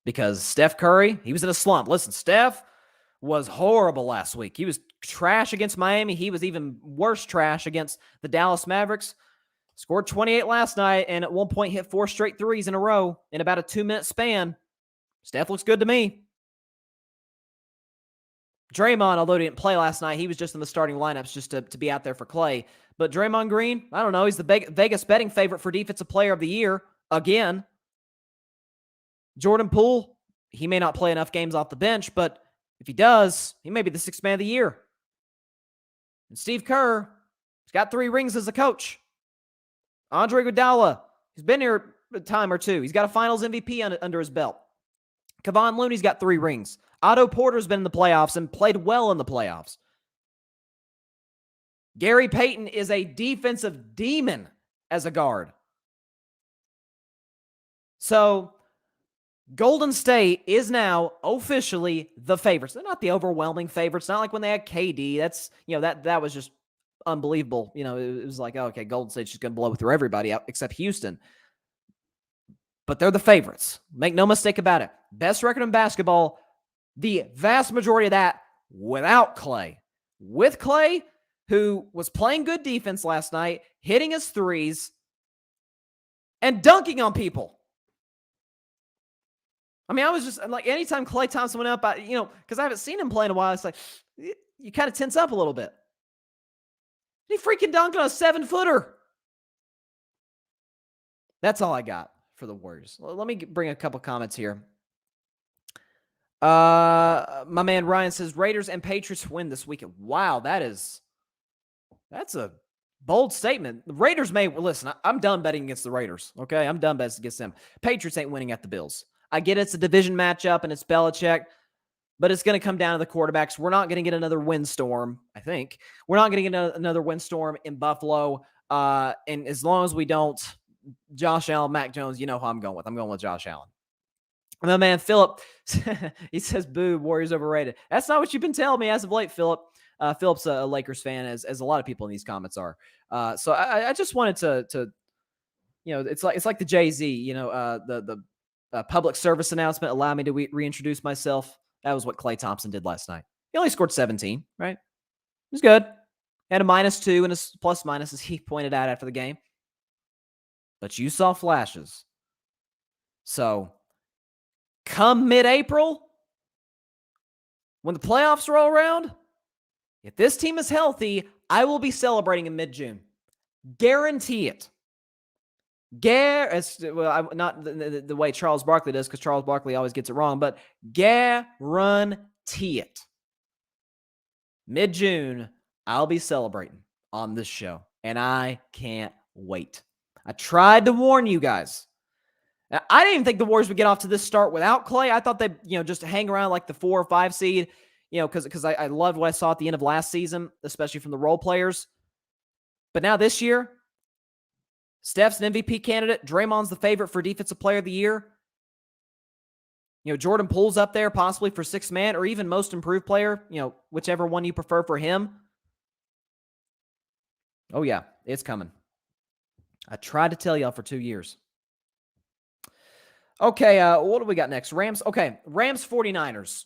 [SPEAKER 1] Because Steph Curry, he was in a slump. Listen, Steph was horrible last week. He was trash against Miami. He was even worse trash against the Dallas Mavericks. Scored 28 last night, and at one point hit 4 straight threes in a row in about a 2-minute span. Steph looks good to me. Draymond, although he didn't play last night, he was just in the starting lineups just to be out there for Klay. But Draymond Green, I don't know, he's the Vegas betting favorite for Defensive Player of the Year again. Jordan Poole, he may not play enough games off the bench, but if he does, he may be the 6th man of the year. And Steve Kerr, he's got 3 rings as a coach. Andre Iguodala, he's been here a time or 2. He's got a Finals MVP under his belt. Kevon Looney's got 3 rings. Otto Porter's been in the playoffs and played well in the playoffs. Gary Payton is a defensive demon as a guard. So Golden State is now officially the favorites. They're not the overwhelming favorites. Not like when they had KD. That's, that was just unbelievable. It was like, okay, Golden State's just going to blow through everybody out except Houston. But they're the favorites. Make no mistake about it. Best record in basketball, the vast majority of that without Klay. With Klay, who was playing good defense last night, hitting his threes, and dunking on people. I mean, I was just like, anytime Klay Thompson went up, because I haven't seen him play in a while, it's like, you kind of tense up a little bit. He freaking dunked on a 7-footer. That's all I got for the Warriors. Let me bring a couple comments here. My man Ryan says Raiders and Patriots win this weekend. Wow, that's a bold statement. The Raiders listen, I'm done betting against the Raiders. Okay, I'm done betting against them. Patriots ain't winning at the Bills. I get it's a division matchup and it's Belichick, but it's going to come down to the quarterbacks. We're not going to get another windstorm, I think. We're not going to get another windstorm in Buffalo. And as long as we don't, Josh Allen, Mac Jones, you know who I'm going with. I'm going with Josh Allen. My man Philip, he says, boo, Warriors overrated. That's not what you've been telling me as of late, Philip. Philip's a Lakers fan, as a lot of people in these comments are. So I just wanted to it's like the Jay-Z, the public service announcement, allow me to reintroduce myself. That was what Klay Thompson did last night. He only scored 17, right? It was good. Had a -2 and a plus-minus, as he pointed out after the game. But you saw flashes. So come mid-April, when the playoffs roll around, if this team is healthy, I will be celebrating in mid-June. Guarantee it. Not the way Charles Barkley does, because Charles Barkley always gets it wrong, but guarantee it. Mid-June, I'll be celebrating on this show, and I can't wait. I tried to warn you guys. I didn't even think the Warriors would get off to this start without Klay. I thought they'd, just hang around like the 4 or 5 seed, because I loved what I saw at the end of last season, especially from the role players. But now this year, Steph's an MVP candidate. Draymond's the favorite for Defensive Player of the Year. Jordan Poole's up there possibly for 6th man or even Most Improved Player, whichever one you prefer for him. Oh, yeah, it's coming. I tried to tell y'all for 2 years. Okay, what do we got next? Rams 49ers.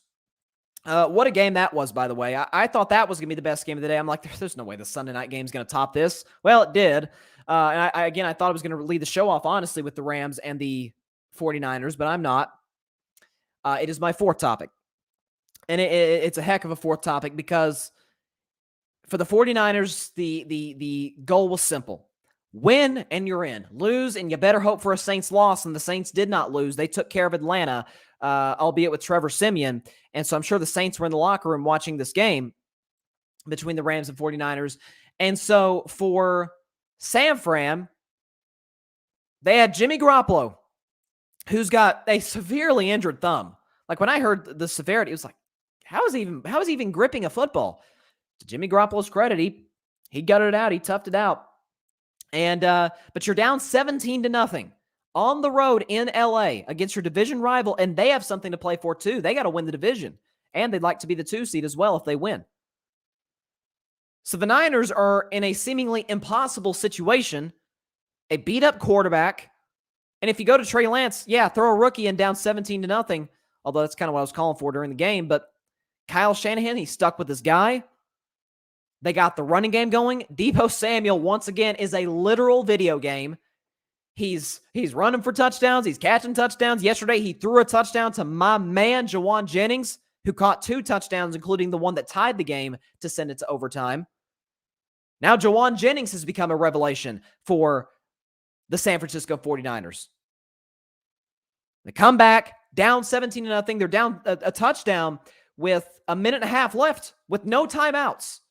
[SPEAKER 1] What a game that was, by the way. I thought that was going to be the best game of the day. I'm like, there's no way the Sunday night game is going to top this. Well, it did. And I thought it was going to lead the show off, honestly, with the Rams and the 49ers, but I'm not. It is my 4th topic. And it's a heck of a 4th topic because for the 49ers, the goal was simple. Win and you're in. Lose and you better hope for a Saints loss, and the Saints did not lose. They took care of Atlanta, albeit with Trevor Siemian. And so I'm sure the Saints were in the locker room watching this game between the Rams and 49ers. And so for San Fran, they had Jimmy Garoppolo, who's got a severely injured thumb. Like when I heard the severity, it was like, how is he even gripping a football? To Jimmy Garoppolo's credit, he gutted it out. He toughed it out. And but you're down 17-0 on the road in LA against your division rival, and they have something to play for too. They got to win the division, and they'd like to be the 2 seed as well if they win. So the Niners are in a seemingly impossible situation, a beat-up quarterback, and if you go to Trey Lance, throw a rookie in down 17-0, although that's kind of what I was calling for during the game, but Kyle Shanahan, he's stuck with this guy. They got the running game going. Deebo Samuel, once again, is a literal video game. He's running for touchdowns. He's catching touchdowns. Yesterday, he threw a touchdown to my man, Jawan Jennings, who caught 2 touchdowns, including the one that tied the game to send it to overtime. Now, Jawan Jennings has become a revelation for the San Francisco 49ers. They come back, down 17-0. They're down a touchdown with a minute and a half left with no timeouts.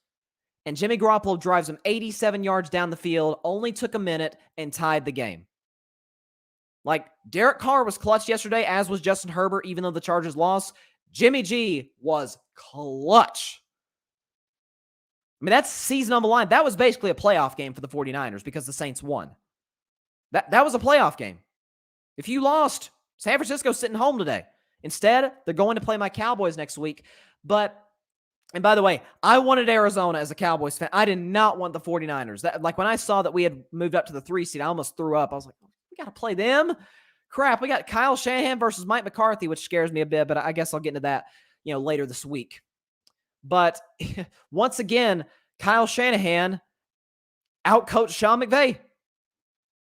[SPEAKER 1] And Jimmy Garoppolo drives him 87 yards down the field, only took a minute, and tied the game. Like, Derek Carr was clutch yesterday, as was Justin Herbert, even though the Chargers lost. Jimmy G was clutch. I mean, that's season on the line. That was basically a playoff game for the 49ers because the Saints won. That was a playoff game. If you lost, San Francisco's sitting home today. Instead, they're going to play my Cowboys next week. And by the way, I wanted Arizona as a Cowboys fan. I did not want the 49ers. Like when I saw that we had moved up to the 3 seed, I almost threw up. I was like, we got to play them? Crap, we got Kyle Shanahan versus Mike McCarthy, which scares me a bit, but I guess I'll get into that, later this week. But once again, Kyle Shanahan outcoached Sean McVay.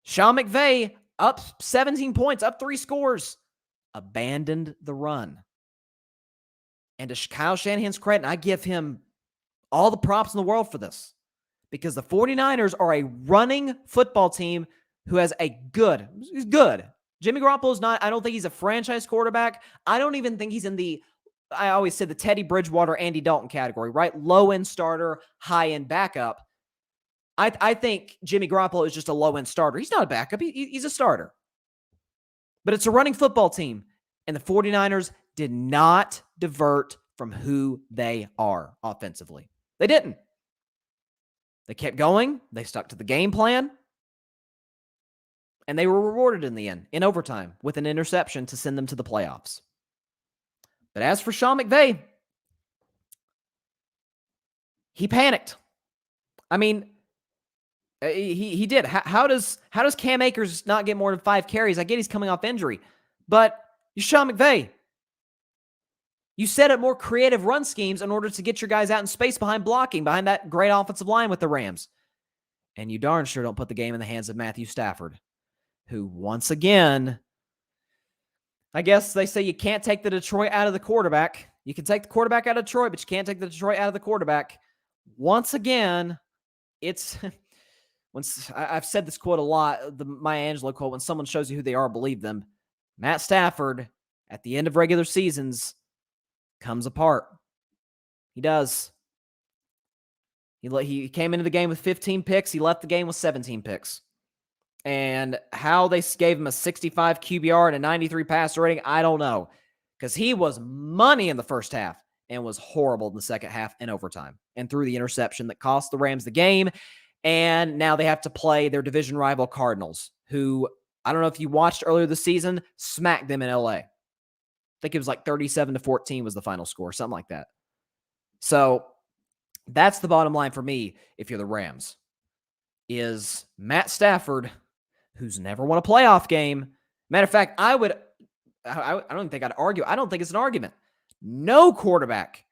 [SPEAKER 1] Sean McVay, up 17 points, up 3 scores, abandoned the run. And to Kyle Shanahan's credit, and I give him all the props in the world for this, because the 49ers are a running football team who has a good, Jimmy Garoppolo's not, I don't think he's a franchise quarterback. I don't even think he's in I always say the Teddy Bridgewater, Andy Dalton category, right? Low-end starter, high-end backup. I think Jimmy Garoppolo is just a low-end starter. He's not a backup. He's a starter. But it's a running football team, and the 49ers did not divert from who they are offensively. They didn't. They kept going. They stuck to the game plan. And they were rewarded in the end, in overtime, with an interception to send them to the playoffs. But as for Sean McVay, he panicked. I mean, he did. How does Cam Akers not get more than 5 carries? I get he's coming off injury. But you're Sean McVay. You set up more creative run schemes in order to get your guys out in space behind blocking, behind that great offensive line with the Rams. And you darn sure don't put the game in the hands of Matthew Stafford, who once again, I guess they say you can't take the Detroit out of the quarterback. You can take the quarterback out of Detroit, but you can't take the Detroit out of the quarterback. Once again, it's I've said this quote a lot, the Maya Angelou quote, when someone shows you who they are, believe them. Matt Stafford, at the end of regular seasons, comes apart. He does. He came into the game with 15 picks. He left the game with 17 picks. And how they gave him a 65 QBR and a 93 passer rating, I don't know. Because he was money in the first half and was horrible in the second half and overtime. And threw the interception that cost the Rams the game. And now they have to play their division rival Cardinals, who, I don't know if you watched earlier this season, smacked them in LA. I think it was like 37-14 was the final score, something like that. So that's the bottom line for me if you're the Rams, is Matt Stafford, who's never won a playoff game. Matter of fact, I don't even think I'd argue. I don't think it's an argument. No quarterback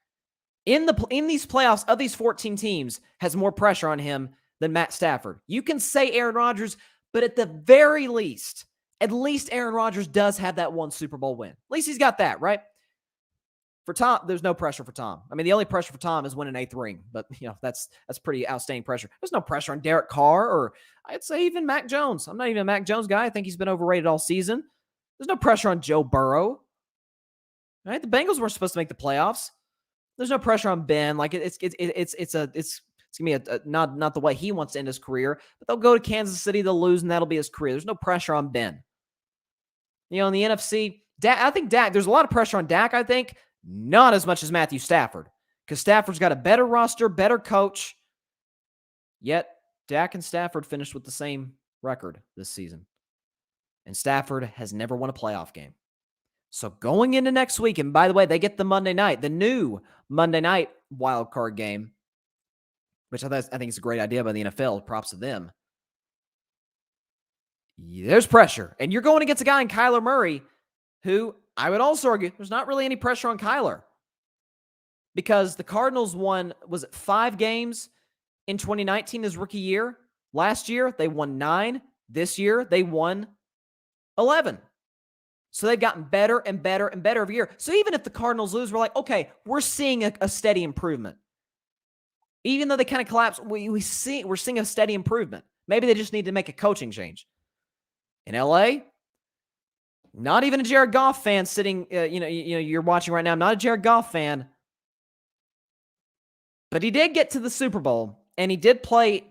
[SPEAKER 1] in these playoffs of these 14 teams has more pressure on him than Matt Stafford. You can say Aaron Rodgers, but at the very least, at least Aaron Rodgers does have that one Super Bowl win. At least he's got that, right? For Tom, there's no pressure for Tom. I mean, the only pressure for Tom is winning an 8th ring, but that's pretty outstanding pressure. There's no pressure on Derek Carr, or I'd say even Mac Jones. I'm not even a Mac Jones guy. I think he's been overrated all season. There's no pressure on Joe Burrow. Right? The Bengals weren't supposed to make the playoffs. There's no pressure on Ben. Like it's gonna be not the way he wants to end his career, but they'll go to Kansas City, they'll lose, and that'll be his career. There's no pressure on Ben. In the NFC, I think Dak, there's a lot of pressure on Dak, I think. Not as much as Matthew Stafford, because Stafford's got a better roster, better coach. Yet, Dak and Stafford finished with the same record this season. And Stafford has never won a playoff game. So going into next week, and by the way, they get the new Monday night wild card game, which I think is a great idea by the NFL. Props to them. There's pressure. And you're going against a guy in Kyler Murray who I would also argue there's not really any pressure on Kyler, because the Cardinals won, was it 5 games in 2019, his rookie year? Last year, they won 9. This year, they won 11. So they've gotten better and better and better every year. So even if the Cardinals lose, we're like, okay, we're seeing a steady improvement. Even though they kind of collapsed, we're seeing a steady improvement. Maybe they just need to make a coaching change. In LA, not even a Jared Goff fan sitting, you're watching right now. I'm not a Jared Goff fan. But he did get to the Super Bowl, and he did play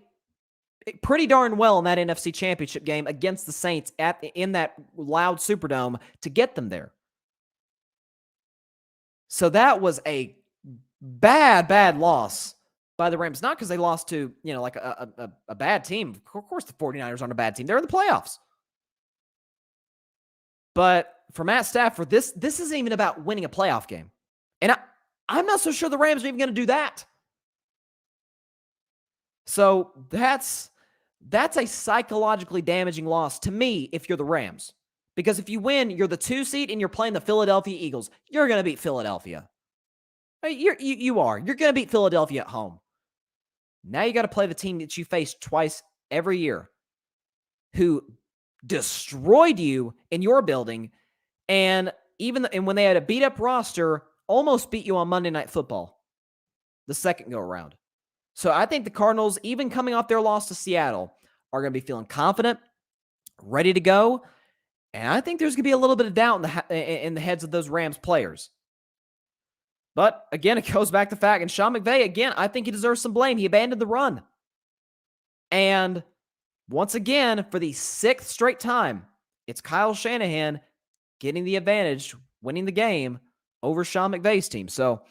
[SPEAKER 1] pretty darn well in that NFC Championship game against the Saints in that loud Superdome to get them there. So that was a bad loss by the Rams. Not because they lost to, like a bad team. Of course the 49ers aren't a bad team. They're in the playoffs. But for Matt Stafford, this isn't even about winning a playoff game. And I'm not so sure the Rams are even going to do that. So that's a psychologically damaging loss to me if you're the Rams. Because if you win, you're the 2 seed and you're playing the Philadelphia Eagles. You're going to beat Philadelphia. You are. You're going to beat Philadelphia at home. Now you got to play the team that you face twice every year, who destroyed you in your building, and when they had a beat-up roster, almost beat you on Monday Night Football the second go-around. So I think the Cardinals, even coming off their loss to Seattle, are going to be feeling confident, ready to go. And I think there's going to be a little bit of doubt in the heads of those Rams players. But again, it goes back to the fact, and Sean McVay, again, I think he deserves some blame. He abandoned the run. And once again, for the 6th straight time, it's Kyle Shanahan getting the advantage, winning the game over Sean McVay's team. So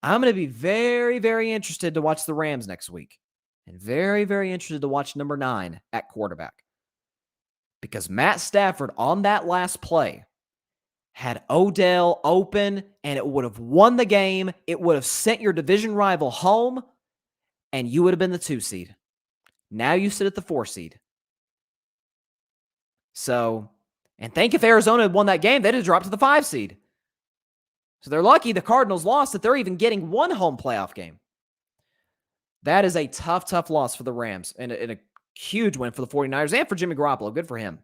[SPEAKER 1] I'm going to be very, very interested to watch the Rams next week. And very, very interested to watch number 9 at quarterback. Because Matt Stafford on that last play had Odell open, and it would have won the game. It would have sent your division rival home, and you would have been the 2 seed. Now you sit at the 4 seed. So, and think if Arizona had won that game, they'd have dropped to the 5 seed. So they're lucky the Cardinals lost that they're even getting one home playoff game. That is a tough, tough loss for the Rams and a huge win for the 49ers and for Jimmy Garoppolo. Good for him.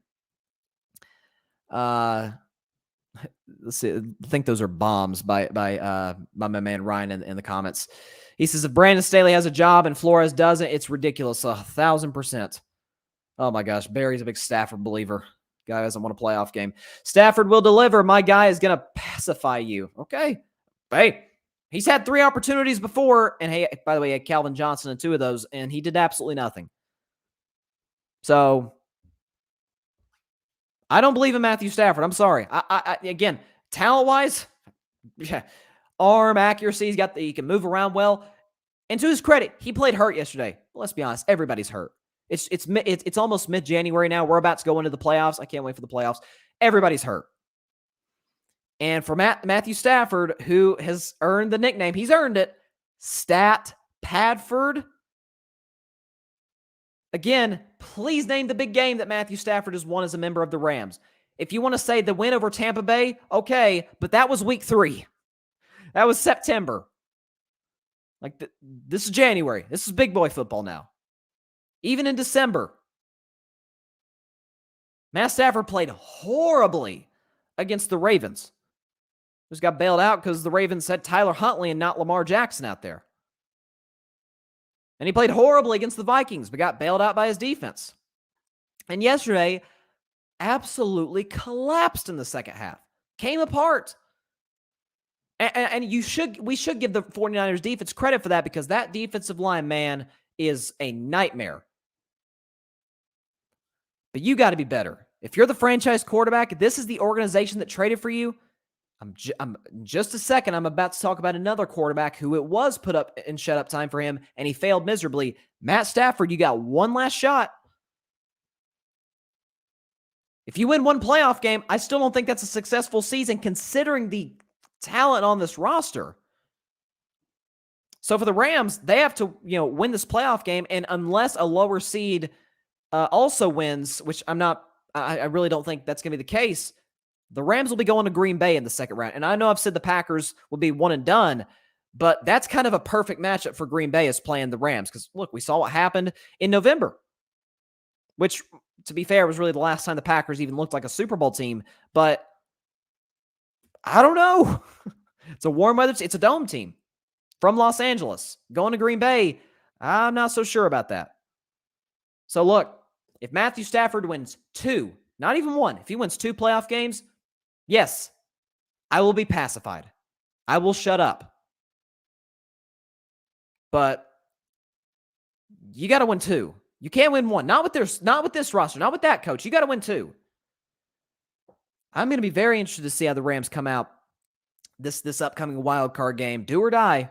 [SPEAKER 1] Let's see. I think those are bombs by my man Ryan in the comments. He says, if Brandon Staley has a job and Flores doesn't, it's ridiculous. 1,000%. Oh my gosh. Barry's a big Stafford believer. Guy doesn't want a playoff game. Stafford will deliver. My guy is going to pacify you. Okay. Hey, he's had 3 opportunities before. And hey, by the way, he had Calvin Johnson in 2 of those, and he did absolutely nothing. So I don't believe in Matthew Stafford. I'm sorry. I again, talent-wise, yeah, arm accuracy, he can move around well. And to his credit, he played hurt yesterday. Let's be honest, everybody's hurt. It's almost mid-January now. We're about to go into the playoffs. I can't wait for the playoffs. Everybody's hurt. And for Matthew Stafford, who has earned the nickname, he's earned it, Stat Padford. Again, please name the big game that Matthew Stafford has won as a member of the Rams. If you want to say the win over Tampa Bay, okay, but that was week 3. That was September. This is January. This is big boy football now. Even in December, Matt Stafford played horribly against the Ravens. Just got bailed out because the Ravens had Tyler Huntley and not Lamar Jackson out there. And he played horribly against the Vikings, but got bailed out by his defense. And yesterday, absolutely collapsed in the second half. Came apart. And we should give the 49ers defense credit for that, because that defensive line, man, is a nightmare. But you got to be better. If you're the franchise quarterback, this is the organization that traded for you. I'm just a second. I'm about to talk about another quarterback who it was put up in shut up time for him, and he failed miserably. Matt Stafford, you got one last shot. If you win one playoff game, I still don't think that's a successful season considering the talent on this roster. So for the Rams, they have to, win this playoff game, and unless a lower seed also wins, which I really don't think that's going to be the case, the Rams will be going to Green Bay in the second round. And I know I've said the Packers will be one and done, but that's kind of a perfect matchup for Green Bay is playing the Rams. Because, look, we saw what happened in November, which, to be fair, was really the last time the Packers even looked like a Super Bowl team. But I don't know. It's a warm weather. It's a dome team from Los Angeles. Going to Green Bay, I'm not so sure about that. So, look, if Matthew Stafford wins 2, not even 1, if he wins 2 playoff games, yes, I will be pacified. I will shut up. But you got to win 2. You can't win 1. Not with this roster, not with that coach. You got to win 2. I'm going to be very interested to see how the Rams come out this upcoming wild card game. Do or die,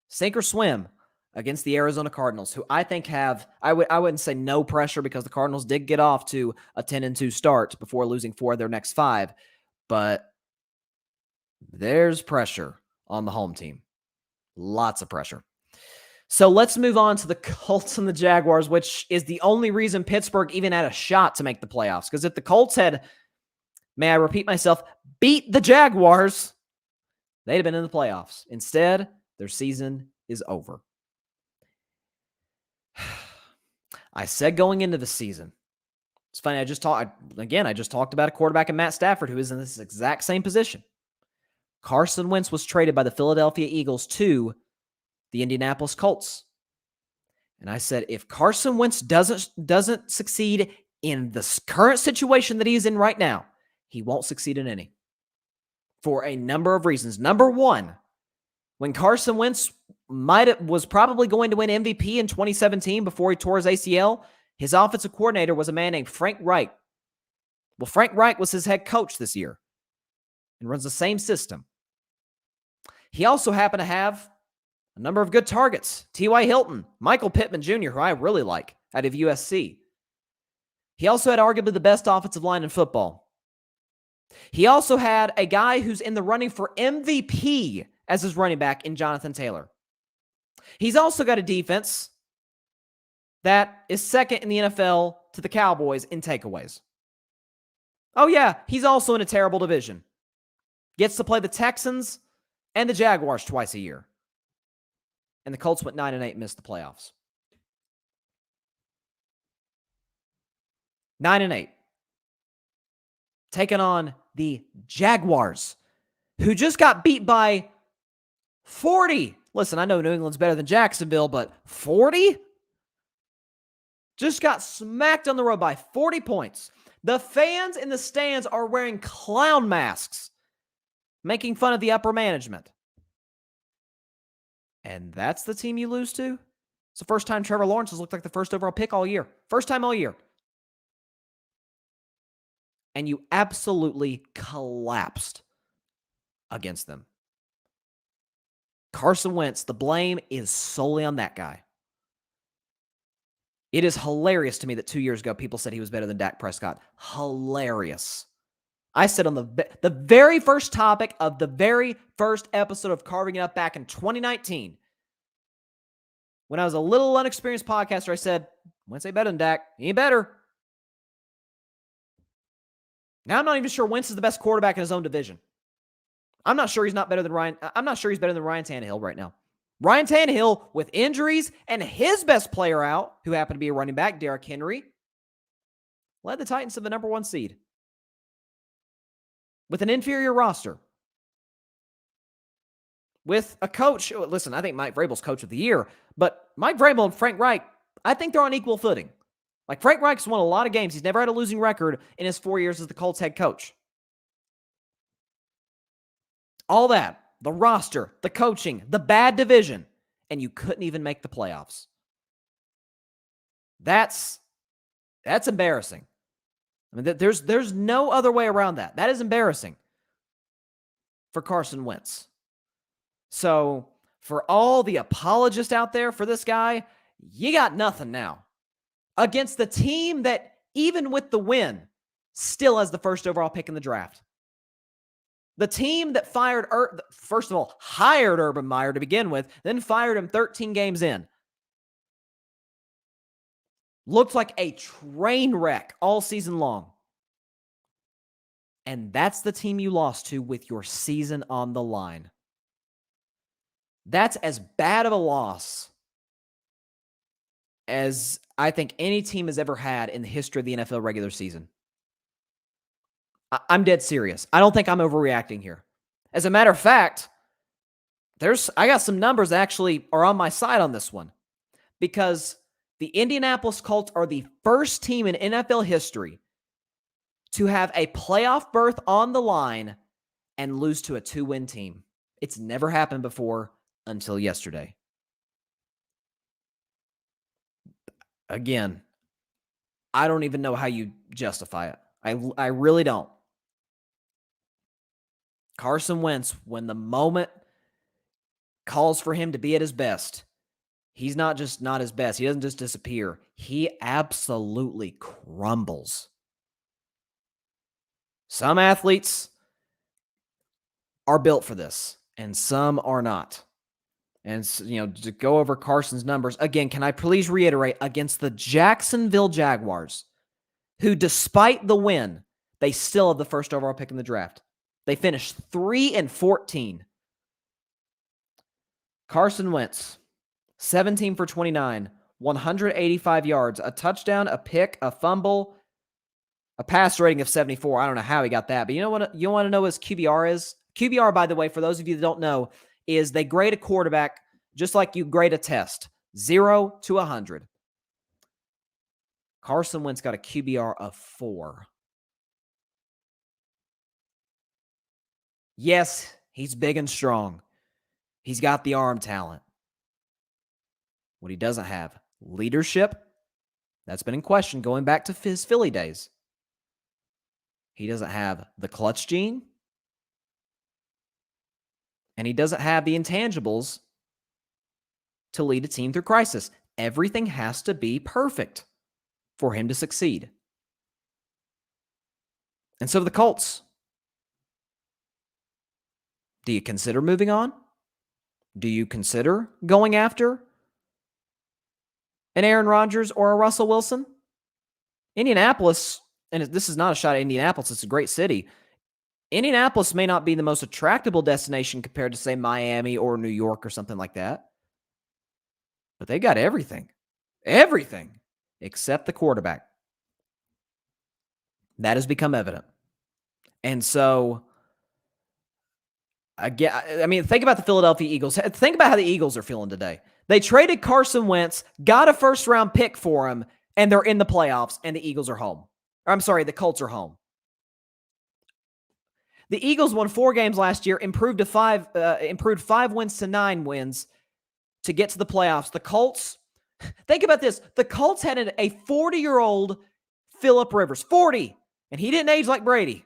[SPEAKER 1] sink or swim against the Arizona Cardinals, who I think have, I wouldn't say no pressure, because the Cardinals did get off to a 10-2 start before losing 4 of their next 5. But there's pressure on the home team. Lots of pressure. So let's move on to the Colts and the Jaguars, which is the only reason Pittsburgh even had a shot to make the playoffs. Because if the Colts had, may I repeat myself, beat the Jaguars, they'd have been in the playoffs. Instead, their season is over. I said going into the season, it's funny, I just talked about a quarterback in Matt Stafford who is in this exact same position. Carson Wentz was traded by the Philadelphia Eagles to the Indianapolis Colts. And I said, if Carson Wentz doesn't succeed in the current situation that he's in right now, he won't succeed in any for a number of reasons. Number one, when Carson Wentz was probably going to win MVP in 2017 before he tore his ACL, his offensive coordinator was a man named Frank Reich. Well, Frank Reich was his head coach this year and runs the same system. He also happened to have a number of good targets. T.Y. Hilton, Michael Pittman Jr., who I really like, out of USC. He also had arguably the best offensive line in football. He also had a guy who's in the running for MVP as his running back in Jonathan Taylor. He's also got a defense that is second in the NFL to the Cowboys in takeaways. Oh yeah, he's also in a terrible division. Gets to play the Texans and the Jaguars twice a year. And the Colts went 9-8 and missed the playoffs. 9-8. Taking on the Jaguars, who just got beat by 40. Listen, I know New England's better than Jacksonville, but 40? Just got smacked on the road by 40 points. The fans in the stands are wearing clown masks, making fun of the upper management. And that's the team you lose to? It's the first time Trevor Lawrence has looked like the first overall pick all year. First time all year. And you absolutely collapsed against them. Carson Wentz, the blame is solely on that guy. It is hilarious to me that 2 years ago people said he was better than Dak Prescott. Hilarious. I said on the very first topic of the very first episode of Carving It Up back in 2019, when I was a little unexperienced podcaster, I said, Wentz ain't better than Dak. He ain't better. Now I'm not even sure Wentz is the best quarterback in his own division. I'm not sure he's better than Ryan Tannehill right now. Ryan Tannehill, with injuries and his best player out, who happened to be a running back, Derrick Henry, led the Titans to the number 1 seed with an inferior roster. With a coach, listen, I think Mike Vrabel's coach of the year, but Mike Vrabel and Frank Reich, I think they're on equal footing. Like, Frank Reich's won a lot of games. He's never had a losing record in his 4 years as the Colts head coach. All that, the roster, the coaching, the bad division, and you couldn't even make the playoffs. That's embarrassing. I mean, there's no other way around that. That is embarrassing for Carson Wentz. So, for all the apologists out there for this guy, you got nothing now. Against the team that, even with the win, still has the first overall pick in the draft. The team that first of all, hired Urban Meyer to begin with, then fired him 13 games in. Looked like a train wreck all season long. And that's the team you lost to with your season on the line. That's as bad of a loss as I think any team has ever had in the history of the NFL regular season. I'm dead serious. I don't think I'm overreacting here. As a matter of fact, I got some numbers that actually are on my side on this one, because the Indianapolis Colts are the first team in NFL history to have a playoff berth on the line and lose to a 2-win team. It's never happened before until yesterday. Again, I don't even know how you justify it. I really don't. Carson Wentz, when the moment calls for him to be at his best, he's not just not his best. He doesn't just disappear. He absolutely crumbles. Some athletes are built for this, and some are not. And, to go over Carson's numbers, again, can I please reiterate, against the Jacksonville Jaguars, who, despite the win, they still have the first overall pick in the draft. They finished 3-14. Carson Wentz, 17 for 29, 185 yards, a touchdown, a pick, a fumble, a pass rating of 74. I don't know how he got that, but you know what? You want to know what his QBR is? QBR, by the way, for those of you that don't know, is they grade a quarterback just like you grade a test, 0 to 100. Carson Wentz got a QBR of 4. Yes, he's big and strong. He's got the arm talent. What he doesn't have, leadership. That's been in question going back to his Philly days. He doesn't have the clutch gene. And he doesn't have the intangibles to lead a team through crisis. Everything has to be perfect for him to succeed. And so the Colts. Do you consider moving on? Do you consider going after an Aaron Rodgers or a Russell Wilson? Indianapolis, and this is not a shot at Indianapolis, it's a great city. Indianapolis may not be the most attractable destination compared to, say, Miami or New York or something like that. But they got everything. Everything except the quarterback. That has become evident. And so, think about the Philadelphia Eagles. Think about how the Eagles are feeling today. They traded Carson Wentz, got a first-round pick for him, and they're in the playoffs, and the Eagles are home. The Colts are home. The Eagles won 4 games last year, improved 5 wins to 9 wins to get to the playoffs. The Colts, think about this. The Colts had a 40-year-old Phillip Rivers, 40, and he didn't age like Brady.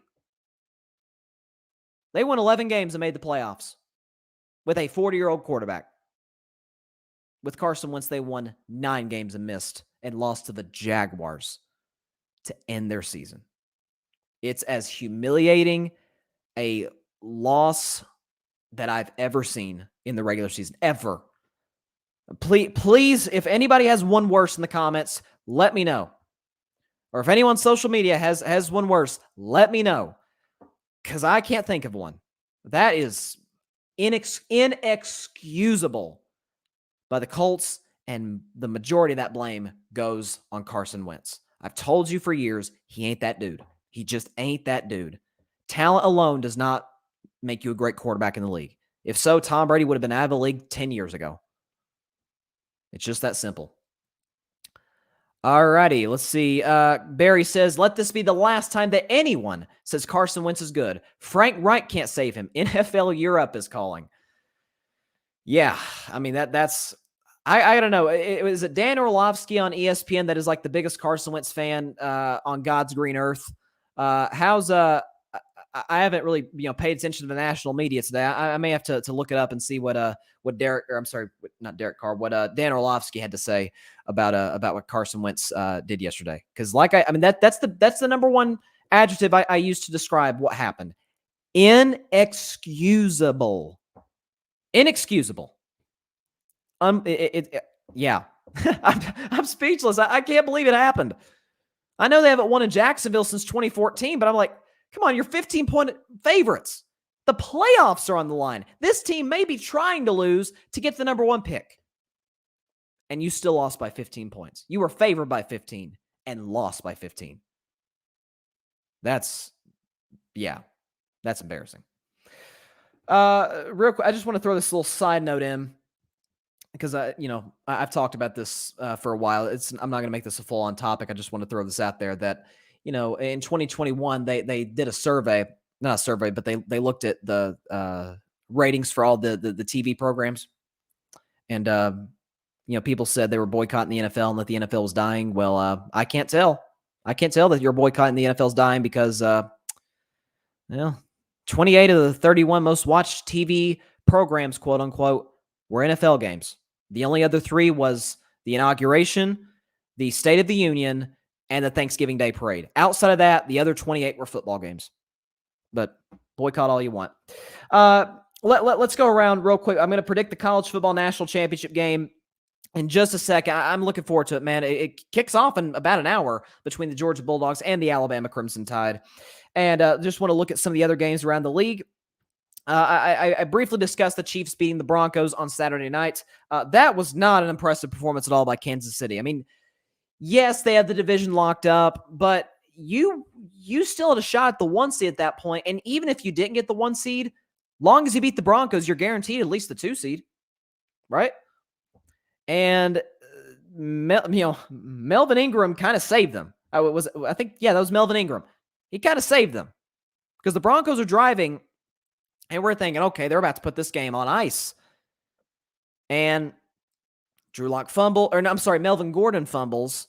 [SPEAKER 1] They won 11 games and made the playoffs with a 40-year-old quarterback. With Carson Wentz, they won 9 games and missed and lost to the Jaguars to end their season. It's as humiliating a loss that I've ever seen in the regular season, ever. Please, if anybody has one worse in the comments, let me know. Or if anyone on social media has one worse, let me know. Because I can't think of one. That is inexcusable by the Colts, and the majority of that blame goes on Carson Wentz. I've told you for years, he ain't that dude. He just ain't that dude. Talent alone does not make you a great quarterback in the league. If so, Tom Brady would have been out of the league 10 years ago. It's just that simple. All righty, let's see. Barry says, let this be the last time that anyone says Carson Wentz is good. Frank Reich can't save him. NFL Europe is calling. Yeah, that's... I don't know. Is it Dan Orlovsky on ESPN that is like the biggest Carson Wentz fan on God's green earth? I haven't really paid attention to the national media today. I may have to look it up and see what Dan Orlovsky had to say about what Carson Wentz did yesterday. Because that's the number one adjective I used to describe what happened. Inexcusable. Yeah. I'm speechless. I can't believe it happened. I know they haven't won in Jacksonville since 2014, but I'm like, come on, you're 15-point favorites. The playoffs are on the line. This team may be trying to lose to get the number 1 pick. And you still lost by 15 points. You were favored by 15 and lost by 15. That's embarrassing. Real quick, I just want to throw this little side note in because I've talked about this for a while. I'm not going to make this a full-on topic. I just want to throw this out there that in 2021 they did a survey, not a survey, but they looked at the ratings for all the TV programs, and people said they were boycotting the NFL and that the NFL was dying. Well, I can't tell that you're boycotting the NFL's dying because 28 of the 31 most watched TV programs, quote unquote, were NFL games. The only other 3 was the inauguration, the State of the Union, and the Thanksgiving Day parade. Outside of that, the other 28 were football games. But boycott all you want. Let's go around real quick. I'm going to predict the college football national championship game in just a second. I'm looking forward to it, man. It kicks off in about an hour between the Georgia Bulldogs and the Alabama Crimson Tide. And just want to look at some of the other games around the league. I briefly discussed the Chiefs beating the Broncos on Saturday night. That was not an impressive performance at all by Kansas City. I mean, yes, they had the division locked up, but you still had a shot at the 1 seed at that point. And even if you didn't get the 1 seed, long as you beat the Broncos, you're guaranteed at least the 2 seed, right? And Melvin Ingram kind of saved them. That was Melvin Ingram. He kind of saved them because the Broncos are driving And we're thinking, okay, they're about to put this game on ice. And Melvin Gordon fumbles,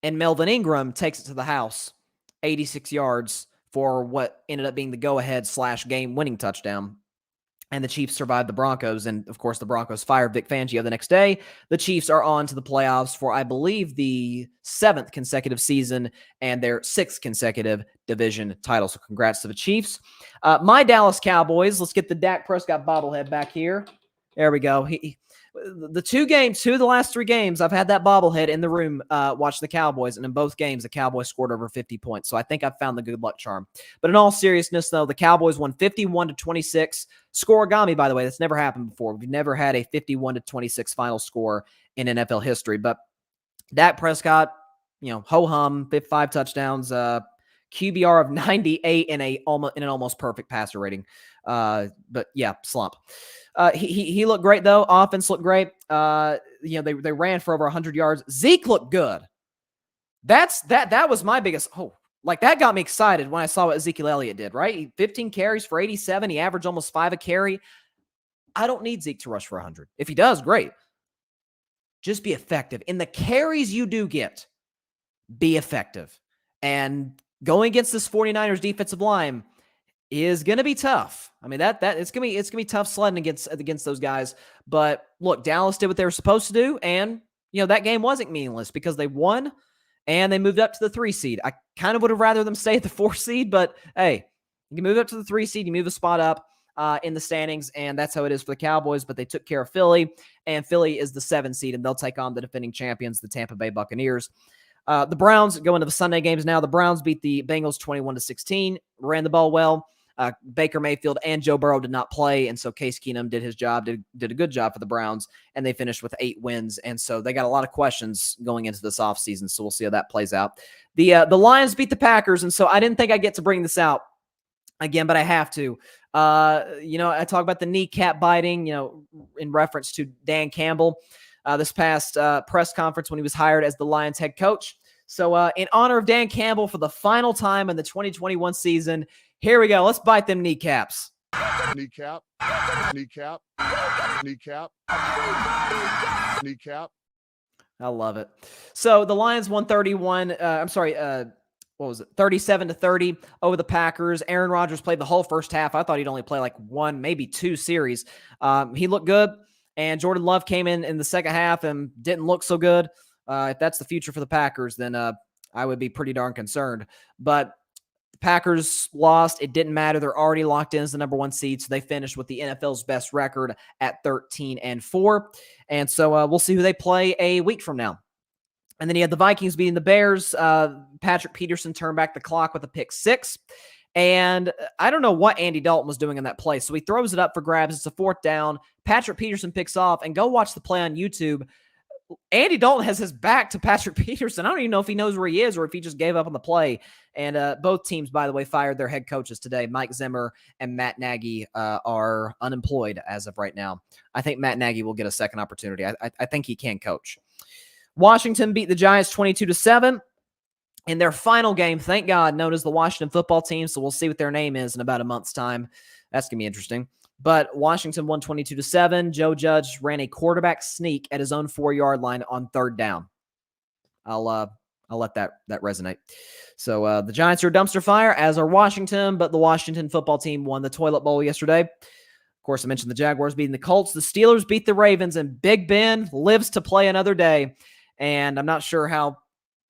[SPEAKER 1] and Melvin Ingram takes it to the house, 86 yards for what ended up being the go-ahead / game-winning touchdown. And the Chiefs survived the Broncos. And, of course, the Broncos fired Vic Fangio the next day. The Chiefs are on to the playoffs for, I believe, the 7th consecutive season and their 6th consecutive division title. So congrats to the Chiefs. My Dallas Cowboys, let's get the Dak Prescott bobblehead back here. There we go. Two of the last 3 games, I've had that bobblehead in the room watch the Cowboys, and in both games, the Cowboys scored over 50 points. So I think I've found the good luck charm. But in all seriousness, though, the Cowboys won 51-26. Scoregami, by the way, that's never happened before. We've never had a 51-26 final score in NFL history. But Dak Prescott, ho-hum, 5 touchdowns, QBR of 98 in an almost perfect passer rating. But yeah, slump. He looked great though. Offense looked great. They ran for over 100 yards. Zeke looked good. That was my biggest. That got me excited when I saw what Ezekiel Elliott did. Right, 15 carries for 87. He averaged almost 5 a carry. I don't need Zeke to rush for 100. If he does, great. Just be effective in the carries you do get. Be effective, and going against this 49ers defensive line is going to be tough. I mean, it's going to be tough sledding against those guys. But look, Dallas did what they were supposed to do, and that game wasn't meaningless because they won and they moved up to the 3 seed. I kind of would have rather them stay at the 4 seed, but hey, you can move up to the 3 seed, you move a spot up in the standings, and that's how it is for the Cowboys. But they took care of Philly, and Philly is the 7 seed, and they'll take on the defending champions, the Tampa Bay Buccaneers. The Browns go into the Sunday games now. The Browns beat the Bengals 21-16, ran the ball well. Baker Mayfield and Joe Burrow did not play, and so Case Keenum did his job, did a good job for the Browns, and they finished with 8 wins. And so they got a lot of questions going into this offseason, so we'll see how that plays out. The Lions beat the Packers, and so I didn't think I'd get to bring this out again, but I have to. I talk about the kneecap biting, in reference to Dan Campbell this past press conference when he was hired as the Lions head coach. So in honor of Dan Campbell for the final time in the 2021 season, here we go. Let's bite them kneecaps.
[SPEAKER 3] Kneecap. Kneecap. Kneecap. Kneecap.
[SPEAKER 1] I love it. So the Lions won 37-30 over the Packers. Aaron Rodgers played the whole first half. I thought he'd only play like 1, maybe 2 series. He looked good. And Jordan Love came in the second half and didn't look so good. If that's the future for the Packers, then I would be pretty darn concerned. But the Packers lost. It didn't matter. They're already locked in as the number 1 seed, so they finished with the NFL's best record at 13-4. And so we'll see who they play a week from now. And then you had the Vikings beating the Bears. Patrick Peterson turned back the clock with a pick 6. And I don't know what Andy Dalton was doing in that play. So he throws it up for grabs. It's a 4th down. Patrick Peterson picks off. And go watch the play on YouTube. Andy Dalton has his back to Patrick Peterson. I don't even know if he knows where he is or if he just gave up on the play. And both teams, by the way, fired their head coaches today. Mike Zimmer and Matt Nagy are unemployed as of right now. I think Matt Nagy will get a second opportunity. I think he can coach. Washington beat the Giants 22-7 in their final game, thank God, known as the Washington football team. So we'll see what their name is in about a month's time. That's going to be interesting. But Washington won 22-7. Joe Judge ran a quarterback sneak at his own 4-yard line on 3rd down. I'll let that resonate. So the Giants are a dumpster fire, as are Washington, but the Washington football team won the toilet bowl yesterday. Of course, I mentioned the Jaguars beating the Colts. The Steelers beat the Ravens, and Big Ben lives to play another day. And I'm not sure how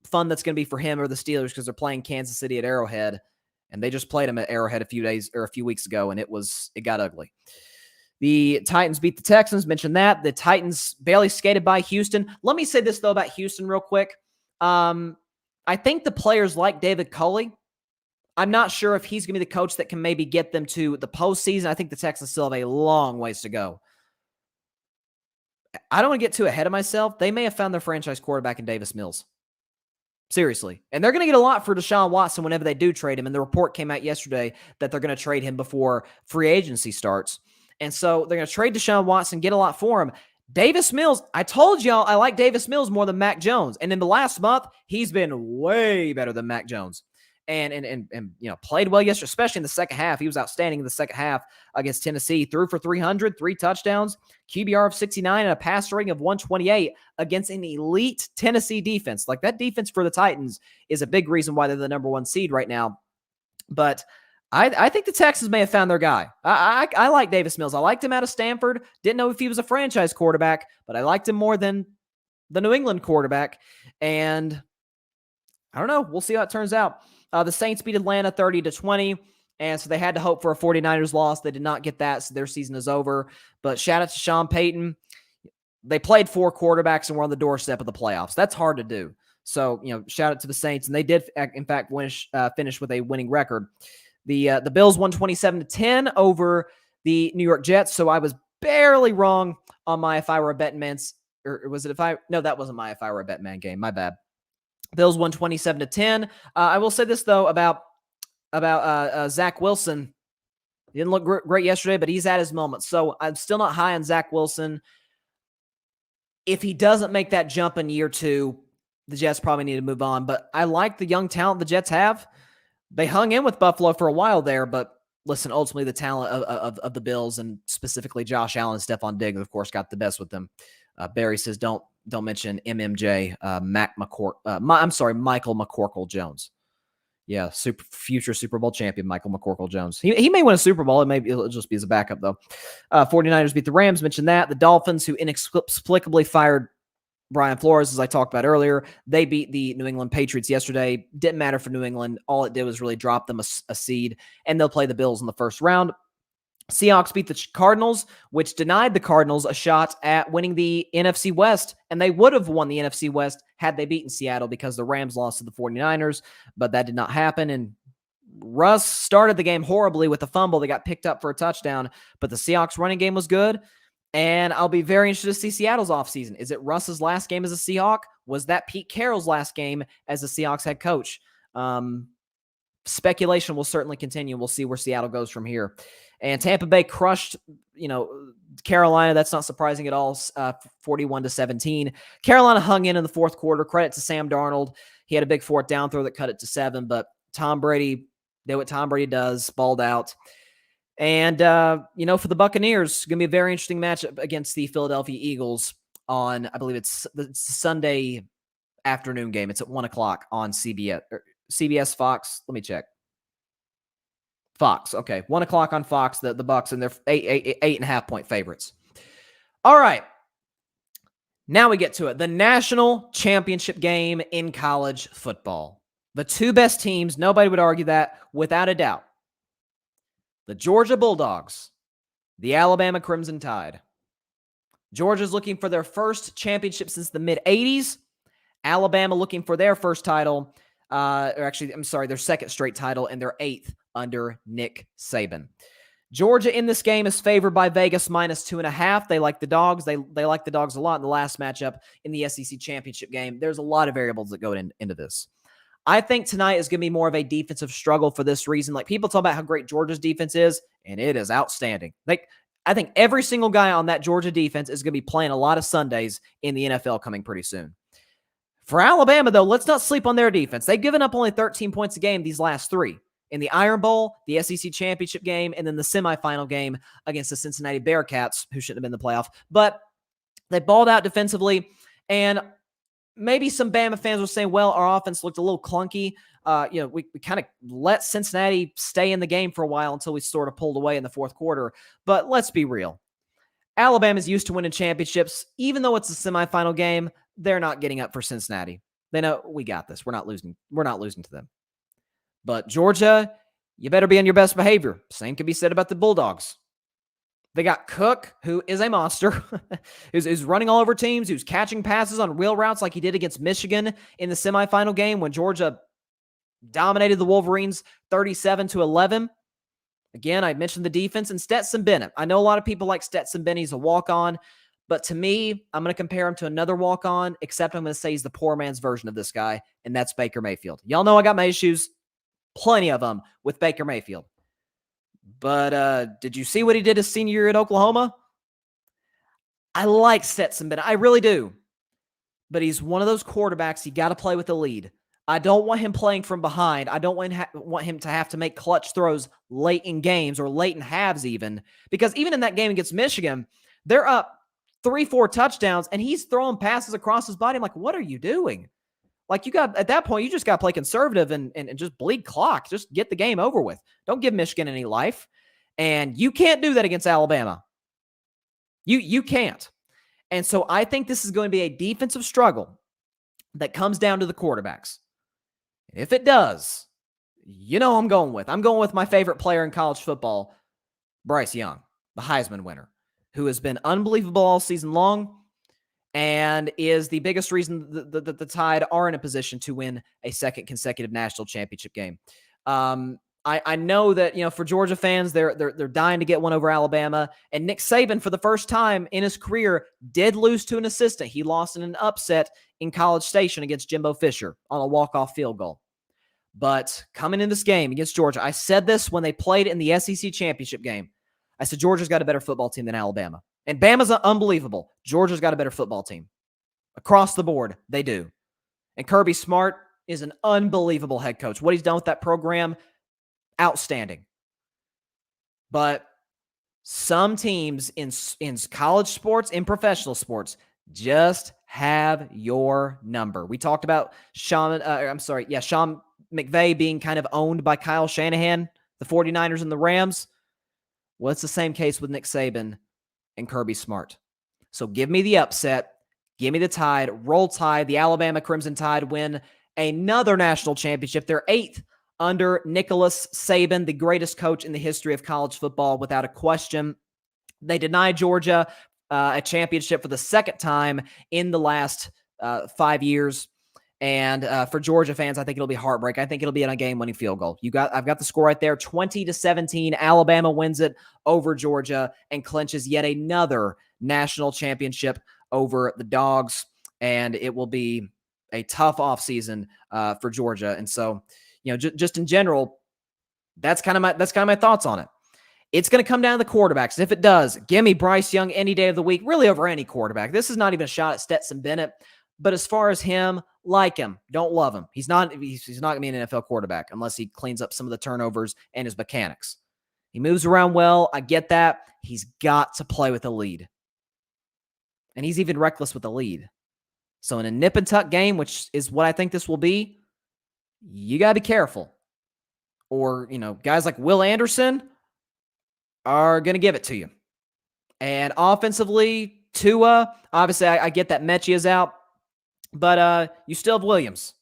[SPEAKER 1] fun that's going to be for him or the Steelers because they're playing Kansas City at Arrowhead. And they just played him at Arrowhead a few weeks ago, and it got ugly. The Titans beat the Texans. Mentioned that. The Titans barely skated by Houston. Let me say this, though, about Houston real quick. I think the players like David Culley. I'm not sure if he's going to be the coach that can maybe get them to the postseason. I think the Texans still have a long ways to go. I don't want to get too ahead of myself. They may have found their franchise quarterback in Davis Mills. Seriously. And they're going to get a lot for Deshaun Watson whenever they do trade him. And the report came out yesterday that they're going to trade him before free agency starts. And so they're going to trade Deshaun Watson, get a lot for him. Davis Mills, I told y'all I like Davis Mills more than Mac Jones. And in the last month, he's been way better than Mac Jones. and played well yesterday, especially in the second half. He was outstanding in the second half against Tennessee. Threw for 300, 3 touchdowns, QBR of 69, and a passer rating of 128 against an elite Tennessee defense. Like, that defense for the Titans is a big reason why they're the number 1 seed right now. But I think the Texans may have found their guy. I like Davis Mills. I liked him out of Stanford. Didn't know if he was a franchise quarterback, but I liked him more than the New England quarterback. And I don't know. We'll see how it turns out. The Saints beat Atlanta 30-20, and so they had to hope for a 49ers loss. They did not get that, so their season is over. But shout out to Sean Payton. They played 4 quarterbacks and were on the doorstep of the playoffs. That's hard to do. So, shout out to the Saints, and they did, in fact, finish with a winning record. The Bills won 27-10 over the New York Jets, so I was barely wrong on my if I were a betting man. Or was it if I? No, that wasn't my if I were a betting man game. My bad. Bills won 27-10. I will say this, though, about Zach Wilson. He didn't look great yesterday, but he's at his moment. So I'm still not high on Zach Wilson. If he doesn't make that jump in year 2, the Jets probably need to move on. But I like the young talent the Jets have. They hung in with Buffalo for a while there, but listen, ultimately the talent of the Bills, and specifically Josh Allen and Stephon Diggs, of course, got the best with them. Barry says, don't mention MMJ, Michael McCorkle-Jones. Yeah, future Super Bowl champion Michael McCorkle-Jones. He may win a Super Bowl. It'll just be as a backup, though. 49ers beat the Rams, mentioned that. The Dolphins, who inexplicably fired Brian Flores, as I talked about earlier, they beat the New England Patriots yesterday. Didn't matter for New England. All it did was really drop them a seed, and they'll play the Bills in the first round. Seahawks beat the Cardinals, which denied the Cardinals a shot at winning the NFC West, and they would have won the NFC West had they beaten Seattle because the Rams lost to the 49ers, but that did not happen, and Russ started the game horribly with a fumble that got picked up for a touchdown, but the Seahawks running game was good, and I'll be very interested to see Seattle's offseason. Is it Russ's last game as a Seahawk? Was that Pete Carroll's last game as the Seahawks head coach? Speculation will certainly continue. We'll see where Seattle goes from here. And Tampa Bay crushed, Carolina. That's not surprising at all. 41-17. Carolina hung in the fourth quarter. Credit to Sam Darnold. He had a big fourth down throw that cut it to 7, but Tom Brady did what Tom Brady does, balled out. And, for the Buccaneers, it's going to be a very interesting matchup against the Philadelphia Eagles on, I believe it's the Sunday afternoon game. It's at 1:00 on CBS, Fox. Let me check. Fox. Okay. 1:00 on Fox, the Bucs, and they're 8.5 point favorites. All right. Now we get to it. The national championship game in college football. The 2 best teams, nobody would argue that, without a doubt. The Georgia Bulldogs, the Alabama Crimson Tide. Georgia's looking for their first championship since the mid-'80s. Alabama looking for their first title, their second straight title, and their 8th under Nick Saban. Georgia in this game is favored by Vegas -2.5. They like the Dogs. They like the Dogs a lot in the last matchup in the SEC championship game. There's a lot of variables that go into this. I think tonight is going to be more of a defensive struggle for this reason. Like, people talk about how great Georgia's defense is, and it is outstanding. I think every single guy on that Georgia defense is going to be playing a lot of Sundays in the NFL coming pretty soon. For Alabama, though, let's not sleep on their defense. They've given up only 13 points a game these last 3. In the Iron Bowl, the SEC championship game, and then the semifinal game against the Cincinnati Bearcats, who shouldn't have been in the playoff. But they balled out defensively, and maybe some Bama fans will say, well, our offense looked a little clunky. We kind of let Cincinnati stay in the game for a while until we sort of pulled away in the fourth quarter. But let's be real. Alabama's used to winning championships. Even though it's a semifinal game, they're not getting up for Cincinnati. They know, we got this. We're not losing to them. But Georgia, you better be on your best behavior. Same can be said about the Bulldogs. They got Cook, who is a monster, who's running all over teams, who's catching passes on wheel routes like he did against Michigan in the semifinal game when Georgia dominated the Wolverines 37-11. Again, I mentioned the defense and Stetson Bennett. I know a lot of people like Stetson Bennett. He's a walk-on. But to me, I'm going to compare him to another walk-on, except I'm going to say he's the poor man's version of this guy, and that's Baker Mayfield. Y'all know I got my issues, plenty of them, with Baker Mayfield. But did you see what he did his senior year at Oklahoma? I like Stetson Bennett. I really do. But he's one of those quarterbacks, you got to play with the lead. I don't want him playing from behind. I don't want him to have to make clutch throws late in games or late in halves even, because even in that game against Michigan, they're up 3-4 touchdowns, and he's throwing passes across his body. I'm like, what are you doing? Like, at that point, you just got to play conservative and just bleed clock. Just get the game over with. Don't give Michigan any life. And you can't do that against Alabama. You can't. And so I think this is going to be a defensive struggle that comes down to the quarterbacks. If it does, you know I'm going with my favorite player in college football, Bryce Young, the Heisman winner, who has been unbelievable all season long and is the biggest reason that the Tide are in a position to win a second consecutive national championship game. I know that, for Georgia fans, they're dying to get one over Alabama. And Nick Saban, for the first time in his career, did lose to an assistant. He lost in an upset in College Station against Jimbo Fisher on a walk-off field goal. But coming in this game against Georgia, I said this when they played in the SEC championship game. I said, Georgia's got a better football team than Alabama. And Bama's unbelievable. Georgia's got a better football team. Across the board, they do. And Kirby Smart is an unbelievable head coach. What he's done with that program, outstanding. But some teams in college sports, in professional sports, just have your number. We talked about Sean McVay being kind of owned by Kyle Shanahan, the 49ers and the Rams. Well, it's the same case with Nick Saban and Kirby Smart. So give me the upset. Give me the Tide. Roll Tide. The Alabama Crimson Tide win another national championship. They're 8th under Nicholas Saban, the greatest coach in the history of college football, without a question. They denied Georgia a championship for the second time in the last 5 years. And for Georgia fans, I think it'll be heartbreak. I think it'll be on a game-winning field goal. I've got the score right there, 20-17. Alabama wins it over Georgia and clinches yet another national championship over the Dogs. And it will be a tough offseason for Georgia. And so, just in general, that's kind of my thoughts on it. It's going to come down to the quarterbacks. If it does, give me Bryce Young any day of the week, really over any quarterback. This is not even a shot at Stetson Bennett. But as far as him, like him, don't love him. He's not going to be an NFL quarterback unless he cleans up some of the turnovers and his mechanics. He moves around well. I get that. He's got to play with a lead. And he's even reckless with the lead. So in a nip and tuck game, which is what I think this will be, you got to be careful. Or, guys like Will Anderson are going to give it to you. And offensively, Tua, obviously I get that Mechie is out. But you still have Williams.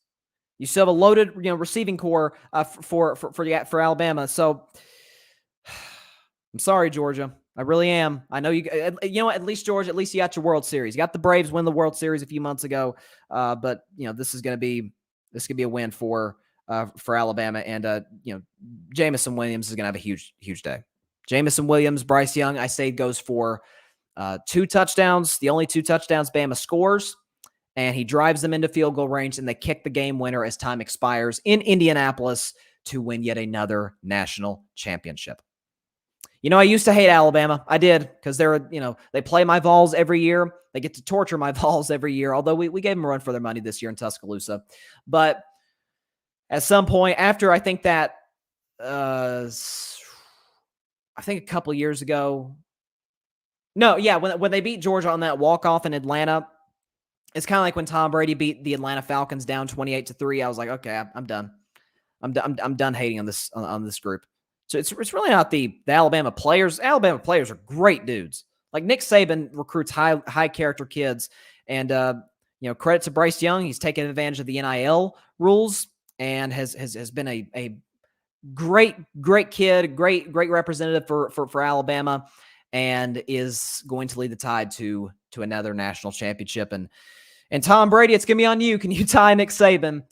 [SPEAKER 1] You still have a loaded, receiving core for Alabama. So I'm sorry, Georgia. I really am. I know you. At least Georgia. At least you got your World Series. You got the Braves win the World Series a few months ago. But this could be a win for Alabama. And Jamison Williams is gonna have a huge day. Jamison Williams, Bryce Young, I say goes for 2 touchdowns. The only 2 touchdowns Bama scores. And he drives them into field goal range, and they kick the game winner as time expires in Indianapolis to win yet another national championship. I used to hate Alabama. I did, because they play my Vols every year. They get to torture my Vols every year, although we gave them a run for their money this year in Tuscaloosa. But at some point, after I think that, a couple years ago. No, yeah, when they beat Georgia on that walk-off in Atlanta, it's kind of like when Tom Brady beat the Atlanta Falcons down 28-3. I was like, okay, I'm done. I'm done hating on this group. So it's really not the Alabama players. Alabama players are great dudes. Like Nick Saban recruits high character kids, and credit to Bryce Young. He's taken advantage of the NIL rules and has been a great kid, great representative for Alabama, and is going to lead the Tide to another national championship. And Tom Brady, it's going to be on you. Can you tie Nick Saban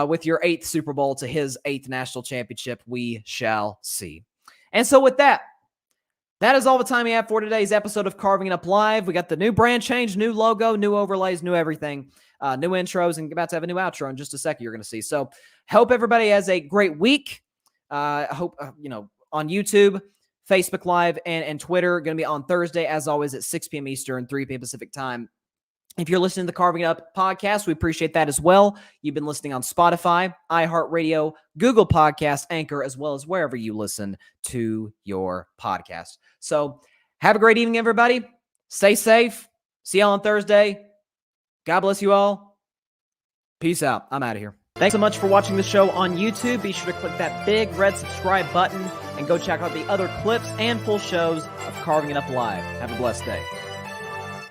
[SPEAKER 1] with your 8th Super Bowl to his 8th national championship? We shall see. And so with that is all the time we have for today's episode of Carving It Up Live. We got the new brand change, new logo, new overlays, new everything, new intros, and about to have a new outro in just a second you're going to see. So hope everybody has a great week. I hope, on YouTube, Facebook Live, and Twitter, going to be on Thursday, as always, at 6 p.m. Eastern, 3 p.m. Pacific time. If you're listening to the Carving It Up podcast, we appreciate that as well. You've been listening on Spotify, iHeartRadio, Google Podcasts, Anchor, as well as wherever you listen to your podcast. So have a great evening, everybody. Stay safe. See y'all on Thursday. God bless you all. Peace out. I'm out of here. Thanks so much for watching the show on YouTube. Be sure to click that big red subscribe button and go check out the other clips and full shows of Carving It Up Live. Have a blessed day.